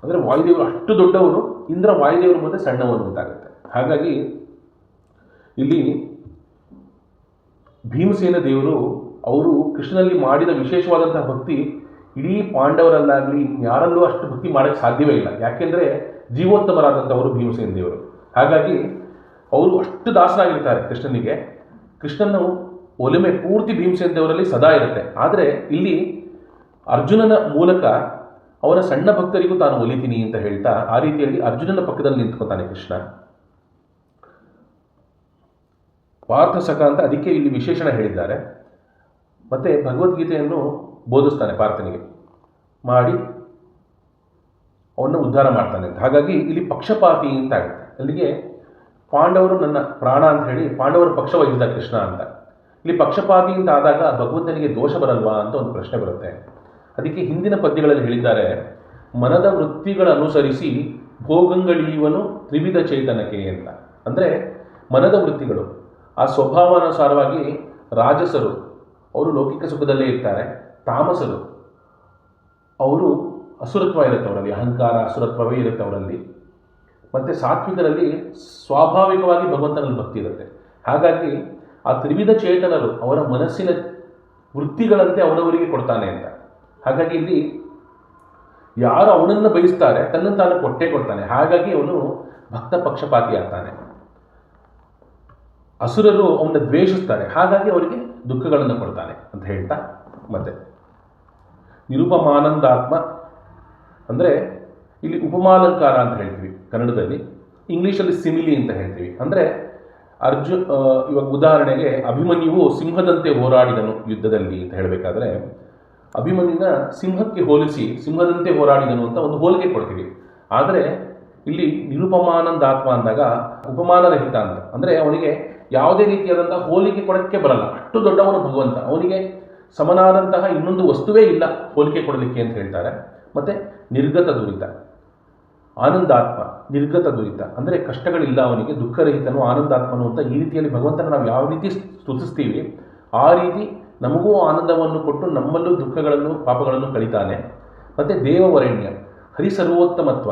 ಅಂದರೆ ವಾಯುದೇವರು ಅಷ್ಟು ದೊಡ್ಡವರು, ಇಂದ್ರ ವಾಯುದೇವರ ಮುಂದೆ ಸಣ್ಣವನು ಅಂತಾಗುತ್ತೆ. ಹಾಗಾಗಿ ಇಲ್ಲಿ ಭೀಮಸೇನ ದೇವರು ಅವರು ಕೃಷ್ಣನಲ್ಲಿ ಮಾಡಿದ ವಿಶೇಷವಾದಂತಹ ಭಕ್ತಿ ಇಡೀ ಪಾಂಡವರಲ್ಲಾಗಲಿ ಯಾರಲ್ಲೂ ಅಷ್ಟು ಭಕ್ತಿ ಮಾಡೋಕ್ಕೆ ಸಾಧ್ಯವೇ ಇಲ್ಲ. ಯಾಕೆಂದರೆ ಜೀವೋತ್ತಮರಾದಂಥವರು ಭೀಮಸೇನ ದೇವರು. ಹಾಗಾಗಿ ಅವರು ಅಷ್ಟು ದಾಸನಾಗಿರ್ತಾರೆ ಕೃಷ್ಣನಿಗೆ. ಕೃಷ್ಣನ ಒಲುಮೆ ಪೂರ್ತಿ ಭೀಮಸೇನ ದೇವರಲ್ಲಿ ಸದಾ ಇರುತ್ತೆ. ಆದರೆ ಇಲ್ಲಿ ಅರ್ಜುನನ ಮೂಲಕ ಅವನ ಸಣ್ಣ ಭಕ್ತರಿಗೂ ತಾನು ಒಲಿತೀನಿ ಅಂತ ಹೇಳ್ತಾ ಆ ರೀತಿಯಲ್ಲಿ ಅರ್ಜುನನ ಪಕ್ಕದಲ್ಲಿ ನಿಂತ್ಕೊತಾನೆ ಕೃಷ್ಣ. ಪಾರ್ಥಸಖ ಅಂತ ಅದಕ್ಕೆ ಇಲ್ಲಿ ವಿಶೇಷಣ ಹೇಳಿದ್ದಾರೆ. ಮತ್ತು ಭಗವದ್ಗೀತೆಯನ್ನು ಬೋಧಿಸ್ತಾನೆ ಪಾರ್ಥನಿಗೆ, ಮಾಡಿ ಅವನ್ನು ಉದ್ಧಾರ ಮಾಡ್ತಾನೆ ಅಂತ. ಹಾಗಾಗಿ ಇಲ್ಲಿ ಪಕ್ಷಪಾತಿ ಅಂತ ಆಗುತ್ತೆ. ಅಲ್ಲಿಗೆ ಪಾಂಡವರು ನನ್ನ ಪ್ರಾಣ ಅಂತ ಹೇಳಿ ಪಾಂಡವರ ಪಕ್ಷ ವಹಿಸಿದ ಕೃಷ್ಣ ಅಂತ. ಇಲ್ಲಿ ಪಕ್ಷಪಾತಿ ಅಂತ ಆದಾಗ ಭಗವಂತನಿಗೆ ದೋಷ ಬರಲ್ವಾ ಅಂತ ಒಂದು ಪ್ರಶ್ನೆ ಬರುತ್ತೆ. ಅದಕ್ಕೆ ಹಿಂದಿನ ಪದ್ಯಗಳಲ್ಲಿ ಹೇಳಿದ್ದಾರೆ, ಮನದ ವೃತ್ತಿಗಳನುಸರಿಸಿ ಭೋಗಂಗಳೀವನು ತ್ರಿವಿಧ ಚೇತನಕ್ಕೆ ಅಂತ. ಅಂದರೆ ಮನದ ವೃತ್ತಿಗಳು ಆ ಸ್ವಭಾವಾನುಸಾರವಾಗಿ ರಾಜಸರು ಅವರು ಲೌಕಿಕ ಸುಖದಲ್ಲೇ ಇರ್ತಾರೆ, ತಾಮಸರು ಅವರು ಅಸುರತ್ವ ಇರುತ್ತೆ ಅವರಲ್ಲಿ, ಅಹಂಕಾರ ಅಸುರತ್ವವೇ ಇರುತ್ತೆ ಅವರಲ್ಲಿ. ಮತ್ತು ಸಾತ್ವಿಕರಲ್ಲಿ ಸ್ವಾಭಾವಿಕವಾಗಿ ಭಗವಂತನಲ್ಲಿ ಭಕ್ತಿ ಇರುತ್ತೆ. ಹಾಗಾಗಿ ಆ ತ್ರಿವಿಧ ಚೇತನರು ಅವರ ಮನಸ್ಸಿನ ವೃತ್ತಿಗಳಂತೆ ಅವನವರಿಗೆ ಕೊಡ್ತಾನೆ ಅಂತ. ಹಾಗಾಗಿ ಇಲ್ಲಿ ಯಾರು ಅವನನ್ನು ಬಯಸ್ತಾರೆ ತನ್ನನ್ನು ತಾನು ಕೊಟ್ಟೇ ಕೊಡ್ತಾನೆ. ಹಾಗಾಗಿ ಅವನು ಭಕ್ತ ಪಕ್ಷಪಾತಿ ಆಗ್ತಾನೆ. ಅಸುರರು ಅವನ್ನ ದ್ವೇಷಿಸ್ತಾರೆ, ಹಾಗಾಗಿ ಅವರಿಗೆ ದುಃಖಗಳನ್ನು ಕೊಡ್ತಾನೆ ಅಂತ ಹೇಳ್ತಾ, ಮತ್ತೆ ನಿರುಪಮಾನಂದಾತ್ಮ ಅಂದರೆ ಇಲ್ಲಿ ಉಪಮಾಲಂಕಾರ ಅಂತ ಹೇಳ್ತೀವಿ ಕನ್ನಡದಲ್ಲಿ, ಇಂಗ್ಲೀಷಲ್ಲಿ ಸಿಮಿಲಿ ಅಂತ ಹೇಳ್ತೀವಿ. ಅಂದರೆ ಇವಾಗ ಉದಾಹರಣೆಗೆ ಅಭಿಮನ್ಯುವು ಸಿಂಹದಂತೆ ಹೋರಾಡಿದನು ಯುದ್ಧದಲ್ಲಿ ಅಂತ ಹೇಳಬೇಕಾದ್ರೆ, ಅಭಿಮನ್ಯುನ ಸಿಂಹಕ್ಕೆ ಹೋಲಿಸಿ ಸಿಂಹದಂತೆ ಹೋರಾಡಿದನು ಅಂತ ಒಂದು ಹೋಲಿಕೆ ಕೊಡ್ತೀವಿ. ಆದರೆ ಇಲ್ಲಿ ನಿರುಪಮಾನಂದಾತ್ಮ ಅಂದಾಗ ಉಪಮಾನರಹಿತ ಅಂತ, ಅಂದರೆ ಅವನಿಗೆ ಯಾವುದೇ ರೀತಿಯಾದಂತಹ ಹೋಲಿಕೆ ಕೊಡೋಕ್ಕೆ ಬರಲ್ಲ, ಅಷ್ಟು ದೊಡ್ಡವನು ಭಗವಂತ, ಅವನಿಗೆ ಸಮನಾದಂತಹ ಇನ್ನೊಂದು ವಸ್ತುವೇ ಇಲ್ಲ ಹೋಲಿಕೆ ಕೊಡಲಿಕ್ಕೆ ಅಂತ ಹೇಳ್ತಾರೆ. ಮತ್ತು ನಿರ್ಗತ ದುರಿತ, ಆನಂದಾತ್ಮ, ನಿರ್ಗತ ದುರಿತ ಅಂದರೆ ಕಷ್ಟಗಳಿಲ್ಲ ಅವನಿಗೆ, ದುಃಖರಹಿತನು, ಆನಂದಾತ್ಮನು ಅಂತ ಈ ರೀತಿಯಲ್ಲಿ ಭಗವಂತನ ನಾವು ಯಾವ ರೀತಿ ಸ್ತುತಿಸ್ತೀವಿ ಆ ರೀತಿ ನಮಗೂ ಆನಂದವನ್ನು ಕೊಟ್ಟು ನಮ್ಮಲ್ಲೂ ದುಃಖಗಳನ್ನು ಪಾಪಗಳನ್ನು ಕಳೀತಾನೆ. ಮತ್ತು ದೇವವರೆಣ್ಯ, ಹರಿಸರ್ವೋತ್ತಮತ್ವ,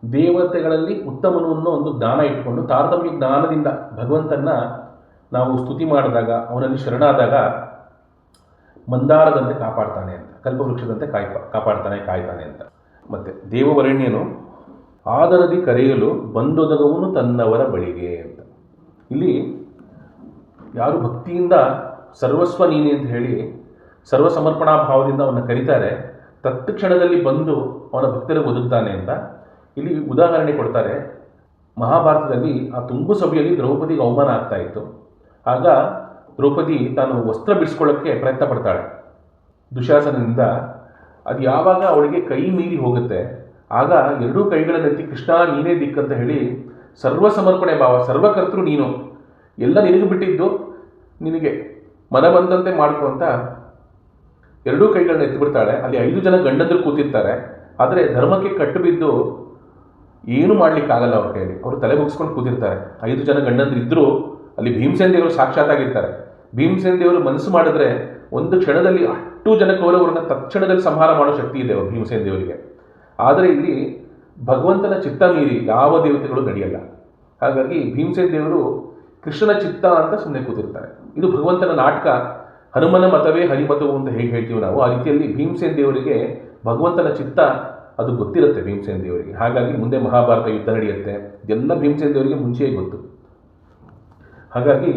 ದೇವತೆಗಳಲ್ಲಿ ಉತ್ತಮನು ಅನ್ನೋ ಒಂದು ಜ್ಞಾನ ಇಟ್ಕೊಂಡು ತಾರತಮ್ಯ ಜ್ಞಾನದಿಂದ ಭಗವಂತನ ನಾವು ಸ್ತುತಿ ಮಾಡಿದಾಗ, ಅವನಲ್ಲಿ ಶರಣಾದಾಗ ಮಂದಾರದಂತೆ ಕಾಪಾಡ್ತಾನೆ ಅಂತ, ಕಲ್ಪವೃಕ್ಷದಂತೆ ಕಾಪಾಡ್ತಾನೆ ಅಂತ. ಮತ್ತು ದೇವವರೆಣ್ಯನು ಆದರದಿ ಕರೆಯಲು ಬಂದೊದಗವನು ತನ್ನವರ ಬಳಿಗೆ ಅಂತ. ಇಲ್ಲಿ ಯಾರು ಭಕ್ತಿಯಿಂದ ಸರ್ವಸ್ವ ನೀನೆ ಅಂತ ಹೇಳಿ ಸರ್ವ ಸಮರ್ಪಣಾ ಭಾವದಿಂದ ಅವನ್ನ ಕರೀತಾರೆ, ತತ್ಕ್ಷಣದಲ್ಲಿ ಬಂದು ಅವನ ಭಕ್ತರಿಗೆ ಒದಗ್ತಾನೆ ಅಂತ ಇಲ್ಲಿ ಉದಾಹರಣೆ ಕೊಡ್ತಾರೆ. ಮಹಾಭಾರತದಲ್ಲಿ ಆ ತುಂಬು ಸಭೆಯಲ್ಲಿ ದ್ರೌಪದಿಗೆ ಅವಮಾನ ಆಗ್ತಾ ಇತ್ತು. ಆಗ ದ್ರೌಪದಿ ತಾನು ವಸ್ತ್ರ ಬಿಡಿಸ್ಕೊಳ್ಳೋಕ್ಕೆ ಪ್ರಯತ್ನ ಪಡ್ತಾಳೆ ದುಶಾಸನದಿಂದ. ಅದು ಯಾವಾಗ ಅವಳಿಗೆ ಕೈ ಮೀರಿ ಹೋಗುತ್ತೆ ಆಗ ಎರಡೂ ಕೈಗಳನ್ನೆತ್ತಿ ಕೃಷ್ಣ ನೀನೇ ದಿಕ್ಕಂತ ಹೇಳಿ ಸರ್ವ ಸಮರ್ಪಣೆ ಭಾವ, ಸರ್ವಕರ್ತೃ ನೀನು, ಎಲ್ಲ ನಿನಗೆ ಬಿಟ್ಟಿದ್ದು, ನಿನಗೆ ಮನ ಬಂದಂತೆ ಮಾಡ್ಕೊ ಅಂತ ಎರಡೂ ಕೈಗಳನ್ನ ಎತ್ತಿಬಿಡ್ತಾಳೆ. ಅಲ್ಲಿ 5 ಜನ ಗಂಡಂದರು ಕೂತಿರ್ತಾರೆ. ಆದರೆ ಧರ್ಮಕ್ಕೆ ಕಟ್ಟು ಬಿದ್ದು ಏನು ಮಾಡಲಿಕ್ಕಾಗಲ್ಲ ಅವ್ರ ಕೈಯಲ್ಲಿ, ಅವರು ತಲೆ ಬಗ್ಸ್ಕೊಂಡು ಕೂತಿರ್ತಾರೆ. 5 ಜನ ಗಂಡಂದ್ರು ಇದ್ದರೂ ಅಲ್ಲಿ ಭೀಮಸೇನ ದೇವರು ಸಾಕ್ಷಾತ್ತಾಗಿರ್ತಾರೆ. ಭೀಮಸೇನ ದೇವರು ಮನಸ್ಸು ಮಾಡಿದ್ರೆ ಒಂದು ಕ್ಷಣದಲ್ಲಿ ಅಷ್ಟು ಜನ ಕೌರವರನ್ನ ತಕ್ಷಣದಲ್ಲಿ ಸಂಹಾರ ಮಾಡೋ ಶಕ್ತಿ ಇದೆ ಭೀಮಸೇನ ದೇವರಿಗೆ. ಆದರೆ ಇಲ್ಲಿ ಭಗವಂತನ ಚಿತ್ತ ಮೀರಿ ಯಾವ ದೇವತೆಗಳು ನಡೆಯಲ್ಲ. ಹಾಗಾಗಿ ಭೀಮಸೇನ ದೇವರು ಕೃಷ್ಣನ ಚಿತ್ತ ಅಂತ ಸುಮ್ಮನೆ ಕೂತಿರ್ತಾರೆ. ಇದು ಭಗವಂತನ ನಾಟಕ. ಹನುಮನ ಮತವೇ ಹರಿಮತವು ಅಂತ ಹೇಗೆ ಹೇಳ್ತೀವಿ ನಾವು, ಆ ರೀತಿಯಲ್ಲಿ ಭೀಮಸೇನ ದೇವರಿಗೆ ಭಗವಂತನ ಚಿತ್ತ ಅದು ಗೊತ್ತಿರುತ್ತೆ ಭೀಮಸೇನ ದೇವರಿಗೆ. ಹಾಗಾಗಿ ಮುಂದೆ ಮಹಾಭಾರತ ಯುದ್ಧ ನಡೆಯುತ್ತೆ, ಇದೆಲ್ಲ ಭೀಮಸೇನ ದೇವರಿಗೆ ಮುಂಚೆಯೇ ಗೊತ್ತು. ಹಾಗಾಗಿ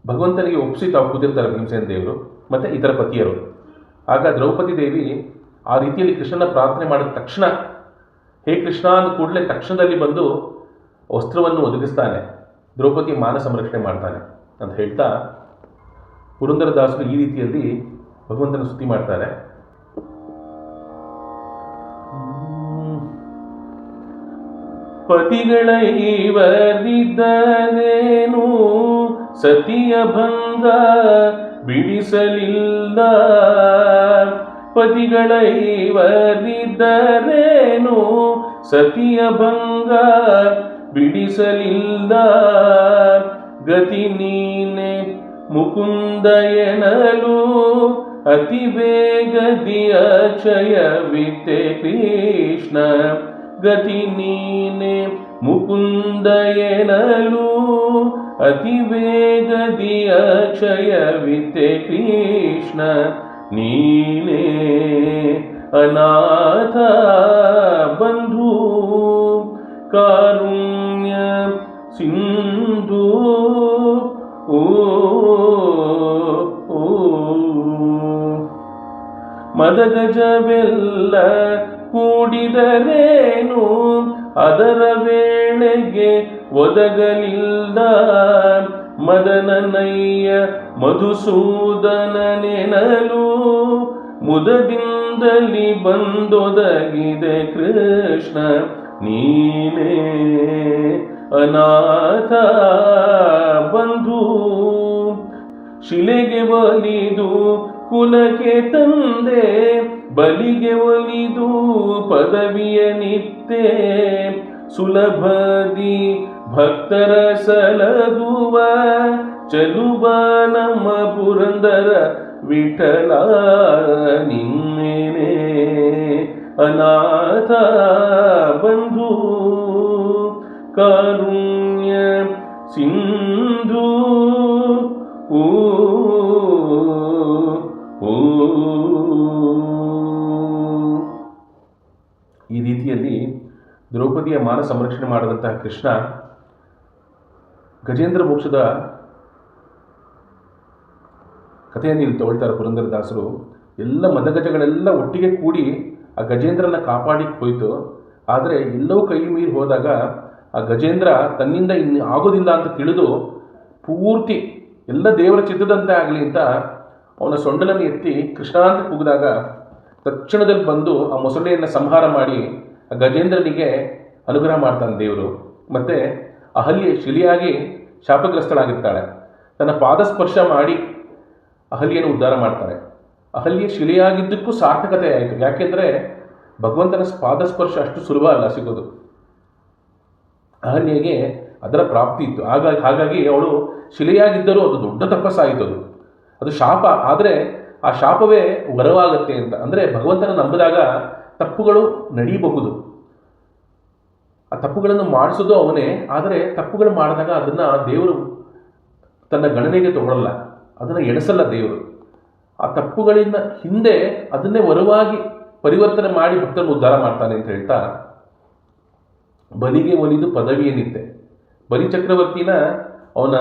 ಭಗವಂತನಿಗೆ ಒಪ್ಪಿಸಿ ತಾವು ಕೂತಿರ್ತಾರೆ ಭೀಮಸೇನ ದೇವರು ಮತ್ತು ಇತರ ಪತಿಯರು. ಆಗ ದ್ರೌಪದಿ ದೇವಿ ಆ ರೀತಿಯಲ್ಲಿ ಕೃಷ್ಣನ ಪ್ರಾರ್ಥನೆ ಮಾಡಿದ ತಕ್ಷಣ, ಹೇ ಕೃಷ್ಣ ಅಂದ ಕೂಡಲೇ ತಕ್ಷಣದಲ್ಲಿ ಬಂದು ವಸ್ತ್ರವನ್ನು ಒದಗಿಸ್ತಾನೆ, ದ್ರೌಪದಿ ಮಾನ ಸಂರಕ್ಷಣೆ ಮಾಡ್ತಾನೆ ಅಂತ ಹೇಳ್ತಾ ಪುರಂದರದಾಸರು ಈ ರೀತಿಯಲ್ಲಿ ಭಗವಂತನ ಸ್ತುತಿ ಮಾಡ್ತಾರೆ. ಪತಿಗಳೈವರಿದ್ದರೇನು ಸತಿಯ ಭಂಗ ಬಿಡಿಸಲಿಲ್ಲ, ಪತಿಗಳೈವರಿದ್ದರೇನು ಸತಿಯ ಭಂಗ ಬಿಡಿಸಲಿಲ್ಲ, ಗತಿ ನೀನೆ ಮುಕುಂದ ಎನ್ನಲು ಅತಿ ವೇಗದಿ ಅಕ್ಷಯವಿತ್ತೆ ಕೃಷ್ಣ, ಗತಿ ನೀನೆ ಮುಕುಂದ ಎನ್ನಲು ಅತಿ ವೇಗದಿ ಅಕ್ಷಯವಿತ್ತೆ ಕೃಷ್ಣ, ನೀನೇ ಅನಾಥ ಬಂಧು ಕಾರುಣ್ಯ ಸಿಂಧು, ಮದಗಜವೆಲ್ಲ ಕೂಡಿದರೇನು ಅದರ ವೇಳೆಗೆ ಒದಗಲಿಲ್ಲ, ಮದನನಯ್ಯ ಮಧುಸೂದನನೆನಲು ಮುದದಿಂದಲಿ ಬಂದೊದಗಿದೆ ಕೃಷ್ಣ, ನೀನೇ ಅನಾಥ ಬಂಧು, ಶಿಲೆಗೆ ಒಲಿದು ಕುಲಕ್ಕೆ ತಂದೆ, ಬಲಿಗೆ ಒಲಿದು ಪದವಿಯ ನಿತ್ತೆ, ಸುಲಭದಿ ಭಕ್ತರ ಸಲಹುವ ಚಲುವ ನಮ್ಮ ಪುರಂದರ ವಿಠಲ, ನಿನ್ನೇನೆ ಅನಾಥ ಬಂಧು ಕಾರುಣ್ಯ ಸಿಂಧು. ಈ ರೀತಿಯಲ್ಲಿ ದ್ರೌಪದಿಯ ಮಾನ ಸಂರಕ್ಷಣೆ ಮಾಡಿದಂತಹ ಕೃಷ್ಣ ಗಜೇಂದ್ರ ಮೋಕ್ಷದ ಕಥೆಯನ್ನು ಇಲ್ಲಿ ತಗೊಳ್ತಾರೆ ಪುರಂದರದಾಸರು. ಎಲ್ಲ ಮದಗಜಗಳೆಲ್ಲ ಒಟ್ಟಿಗೆ ಕೂಡಿ ಆ ಗಜೇಂದ್ರನ ಕಾಪಾಡಿಕ್ಕೆ ಹೋಯಿತು. ಆದರೆ ಎಲ್ಲವೂ ಕೈ ಮೀರಿ ಹೋದಾಗ ಆ ಗಜೇಂದ್ರ ತನ್ನಿಂದ ಇನ್ನು ಆಗೋದಿಲ್ಲ ಅಂತ ತಿಳಿದು ಪೂರ್ತಿ ಎಲ್ಲ ದೇವರ ಚಿತ್ತದಂತೆ ಆಗಲಿ ಅಂತ ಅವನ ಸೊಂಡಲನ್ನು ಎತ್ತಿ ಕೃಷ್ಣ ಅಂತ ಕೂಗಿದಾಗ ತಕ್ಷಣದಲ್ಲಿ ಬಂದು ಆ ಮೊಸಳೆಯನ್ನು ಸಂಹಾರ ಮಾಡಿ ಆ ಗಜೇಂದ್ರನಿಗೆ ಅನುಗ್ರಹ ಮಾಡ್ತಾನೆ ದೇವರು. ಮತ್ತು ಅಹಲ್ಯೆ ಶಿಲಿಯಾಗಿ ಶಾಪಗ್ರಸ್ತಳಾಗಿರ್ತಾಳೆ. ತನ್ನ ಪಾದಸ್ಪರ್ಶ ಮಾಡಿ ಅಹಲ್ಯೆಯನ್ನು ಉದ್ಧಾರ ಮಾಡ್ತಾಳೆ. ಅಹಲ್ಯೆ ಶಿಲೆಯಾಗಿದ್ದಕ್ಕೂ ಸಾರ್ಥಕತೆ ಆಯಿತು. ಯಾಕೆಂದರೆ ಭಗವಂತನ ಪಾದಸ್ಪರ್ಶ ಅಷ್ಟು ಸುಲಭ ಅಲ್ಲ ಸಿಗೋದು. ಅಹಲ್ಯೆಗೆ ಅದರ ಪ್ರಾಪ್ತಿ ಇತ್ತು. ಹಾಗಾಗಿ ಅವಳು ಶಿಲೆಯಾಗಿದ್ದರೂ ಅದು ದೊಡ್ಡ ತಪಸ್ಸಾಯಿತು. ಅದು ಶಾಪ, ಆದರೆ ಆ ಶಾಪವೇ ವರವಾಗತ್ತೆ ಅಂತ. ಅಂದರೆ ಭಗವಂತನ ನಂಬಿದಾಗ ತಪ್ಪುಗಳು ನಡೀಬಹುದು, ಆ ತಪ್ಪುಗಳನ್ನು ಮಾಡಿಸೋದು ಅವನೇ. ಆದರೆ ತಪ್ಪುಗಳು ಮಾಡಿದಾಗ ಅದನ್ನು ದೇವರು ತನ್ನ ಗಣನೆಗೆ ತಗೊಳ್ಳಲ್ಲ, ಅದನ್ನು ಎಣಿಸಲ್ಲ ದೇವರು. ಆ ತಪ್ಪುಗಳಿಂದ ಹಿಂದೆ ಅದನ್ನೇ ವರವಾಗಿ ಪರಿವರ್ತನೆ ಮಾಡಿ ಭಕ್ತರನ್ನು ಉದ್ಧಾರ ಮಾಡ್ತಾನೆ ಅಂತ ಹೇಳ್ತಾ, ಬಲಿಗೆ ಒಲಿದು ಪದವಿಯನ್ನಿತ್ತೆ. ಬಲಿ ಚಕ್ರವರ್ತಿನ ಅವನ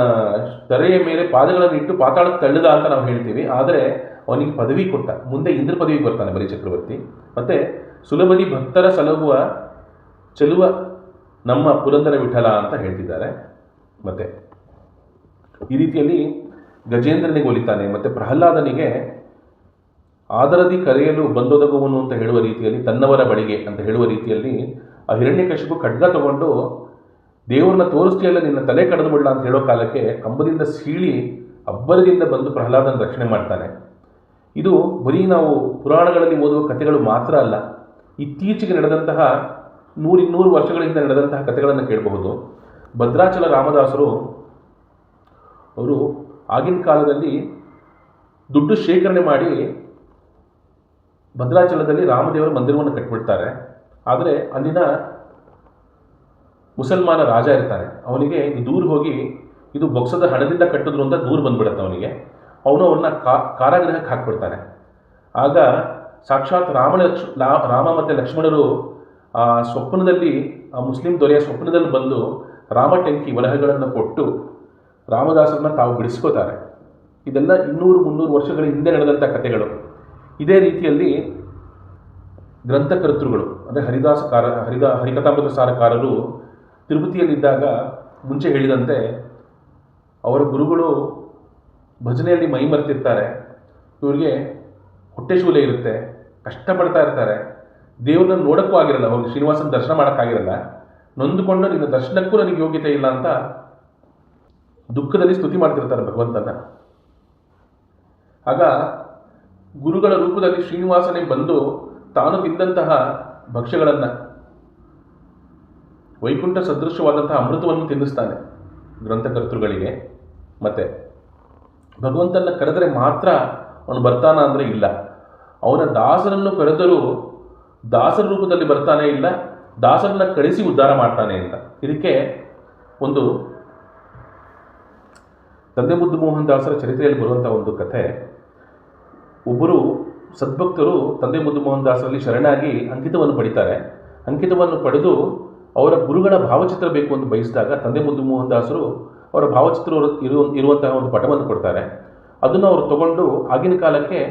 ತಲೆಯ ಮೇಲೆ ಪಾದಗಳನ್ನು ಇಟ್ಟು ಪಾತಾಳಕ್ಕೆ ತಳ್ಳಿದ ಅಂತ ನಾವು ಹೇಳ್ತೀವಿ. ಆದರೆ ಅವನಿಗೆ ಪದವಿ ಕೊಟ್ಟ, ಮುಂದೆ ಇಂದ್ರ ಪದವಿಗೆ ಬರ್ತಾನೆ ಬಲಿ ಚಕ್ರವರ್ತಿ. ಮತ್ತು ಸುಲಭದಿ ಭಕ್ತರ ಸಲಹುವ ಚೆಲುವ ನಮ್ಮ ಪುರಂದರ ವಿಠಲ ಅಂತ ಹೇಳ್ತಿದ್ದಾರೆ. ಮತ್ತು ಈ ರೀತಿಯಲ್ಲಿ ಗಜೇಂದ್ರನಿಗೆ ಒಲಿತಾನೆ. ಮತ್ತು ಪ್ರಹ್ಲಾದನಿಗೆ ಆದರದಿ ಕರೆಯಲು ಬಂದೊದಗುವನು ಅಂತ ಹೇಳುವ ರೀತಿಯಲ್ಲಿ, ತನ್ನವರ ಬಳಿಗೆ ಅಂತ ಹೇಳುವ ರೀತಿಯಲ್ಲಿ ಆ ಹಿರಣ್ಯಕಶಿಪು ಖಡ್ಗ ತಗೊಂಡು ದೇವ್ರನ್ನ ತೋರಿಸ್ಲಿಲ್ಲ, ನಿನ್ನ ತಲೆ ಕಡಿದು ಬಿಡಲ ಅಂತ ಹೇಳೋ ಕಾಲಕ್ಕೆ ಕಂಬದಿಂದ ಸೀಳಿ ಅಬ್ಬರದಿಂದ ಬಂದು ಪ್ರಹ್ಲಾದನ ರಕ್ಷಣೆ ಮಾಡ್ತಾನೆ. ಇದು ಬರೀ ನಾವು ಪುರಾಣಗಳಲ್ಲಿ ಓದುವ ಕಥೆಗಳು ಮಾತ್ರ ಅಲ್ಲ, ಇತ್ತೀಚೆಗೆ ನಡೆದಂತಹ 100-200 ವರ್ಷಗಳ ಹಿಂದೆ ನಡೆದಂತಹ ಕಥೆಗಳನ್ನು ಕೇಳಬಹುದು. ಭದ್ರಾಚಲ ರಾಮದಾಸರು ಅವರು ಆಗಿನ ಕಾಲದಲ್ಲಿ ದುಡ್ಡು ಶೇಖರಣೆ ಮಾಡಿ ಭದ್ರಾಚಲದಲ್ಲಿ ರಾಮದೇವರ ಮಂದಿರವನ್ನು ಕಟ್ಟಿಬಿಡ್ತಾರೆ. ಆದರೆ ಅಲ್ಲಿನ ಮುಸಲ್ಮಾನ ರಾಜ ಇರ್ತಾನೆ, ಅವನಿಗೆ ಇದು ದೂರ ಹೋಗಿ ಇದು ಬೊಕ್ಸದ ಹಣದಿಂದ ಕಟ್ಟಿದ್ರು ಅಂತ ದೂರ ಬಂದ್ಬಿಡುತ್ತೆ ಅವನಿಗೆ. ಅವನ್ನ ಕಾರಾಗೃಹಕ್ಕೆ ಹಾಕ್ಬಿಡ್ತಾನೆ. ಆಗ ಸಾಕ್ಷಾತ್ ರಾಮ ಮತ್ತು ಲಕ್ಷ್ಮಣರು ಆ ಸ್ವಪ್ನದಲ್ಲಿ, ಆ ಮುಸ್ಲಿಂ ದೊರೆಯ ಸ್ವಪ್ನದಲ್ಲಿ ಬಂದು ರಾಮಟೆಂಕಿ ವಲಹಗಳನ್ನು ಕೊಟ್ಟು ರಾಮದಾಸರನ್ನ ತಾವು ಬಿಡಿಸ್ಕೋತಾರೆ. ಇದೆಲ್ಲ 200-300 ವರ್ಷಗಳ ಹಿಂದೆ ನಡೆದಂಥ ಕಥೆಗಳು. ಇದೇ ರೀತಿಯಲ್ಲಿ ಗ್ರಂಥಕರ್ತೃಗಳು ಅಂದರೆ ಹರಿಕಥಾಮೃತ ಸಾರಕಾರರು ತಿರುಪತಿಯಲ್ಲಿದ್ದಾಗ ಮುಂಚೆ ಹೇಳಿದಂತೆ ಅವರ ಗುರುಗಳು ಭಜನೆಯಲ್ಲಿ ಮೈ ಮರೆತಿರ್ತಾರೆ, ಇವರಿಗೆ ಹೊಟ್ಟೆ ಶೂಲೆ ಇರುತ್ತೆ, ಕಷ್ಟಪಡ್ತಾ ಇರ್ತಾರೆ, ದೇವ್ರನ್ನ ನೋಡೋಕ್ಕೂ ಆಗಿರಲ್ಲ, ಹೋಗಿ ಶ್ರೀನಿವಾಸನ ದರ್ಶನ ಮಾಡೋಕ್ಕಾಗಿರಲ್ಲ, ನೊಂದುಕೊಂಡು ನಿನ್ನ ದರ್ಶನಕ್ಕೂ ನನಗೆ ಯೋಗ್ಯತೆ ಇಲ್ಲ ಅಂತ ದುಃಖದಲ್ಲಿ ಸ್ತುತಿ ಮಾಡ್ತಿರ್ತಾರೆ ಭಗವಂತನ. ಆಗ ಗುರುಗಳ ರೂಪದಲ್ಲಿ ಶ್ರೀನಿವಾಸನೇ ಬಂದು ತಾನು ತಿಂದಂತಹ ಭಕ್ಷ್ಯಗಳನ್ನು, ವೈಕುಂಠ ಸದೃಶವಾದಂತಹ ಅಮೃತವನ್ನು ತಿನ್ನಿಸ್ತಾನೆ ಗ್ರಂಥಕರ್ತೃಗಳಿಗೆ. ಮತ್ತು ಭಗವಂತನ ಕರೆದರೆ ಮಾತ್ರ ಅವನು ಬರ್ತಾನ ಅಂದರೆ ಇಲ್ಲ, ಅವನ ದಾಸರನ್ನು ಕರೆದರೂ ದಾಸರ ರೂಪದಲ್ಲಿ ಬರ್ತಾನೆ ಇಲ್ಲ, ದಾಸರನ್ನ ಕಳಿಸಿ ಉದ್ಧಾರ ಮಾಡ್ತಾನೆ ಅಂತ. ಇದಕ್ಕೆ ಒಂದು ತಂದೆ ಮುದ್ದು ಮೋಹನ್ ದಾಸರ ಚರಿತ್ರೆಯಲ್ಲಿ ಬರುವಂಥ ಒಂದು ಕಥೆ. ಒಬ್ಬರು ಸದ್ಭಕ್ತರು ತಂದೆ ಮುದ್ದು ಮೋಹನ್ ದಾಸರಲ್ಲಿ ಶರಣಾಗಿ ಅಂಕಿತವನ್ನು ಪಡಿತಾರೆ. ಅಂಕಿತವನ್ನು ಪಡೆದು ಅವರ ಗುರುಗಳ ಭಾವಚಿತ್ರ ಬೇಕು ಅಂತ ಬಯಸಿದಾಗ ತಂದೆ ಮುದ್ದು ಮೋಹನ್ ದಾಸರು ಅವರ ಭಾವಚಿತ್ರ ಇರುವಂತಹ ಒಂದು ಪಟವನ್ನು ಕೊಡ್ತಾರೆ. ಅದನ್ನು ಅವರು ತಗೊಂಡು ಆಗಿನ ಕಾಲಕ್ಕೆ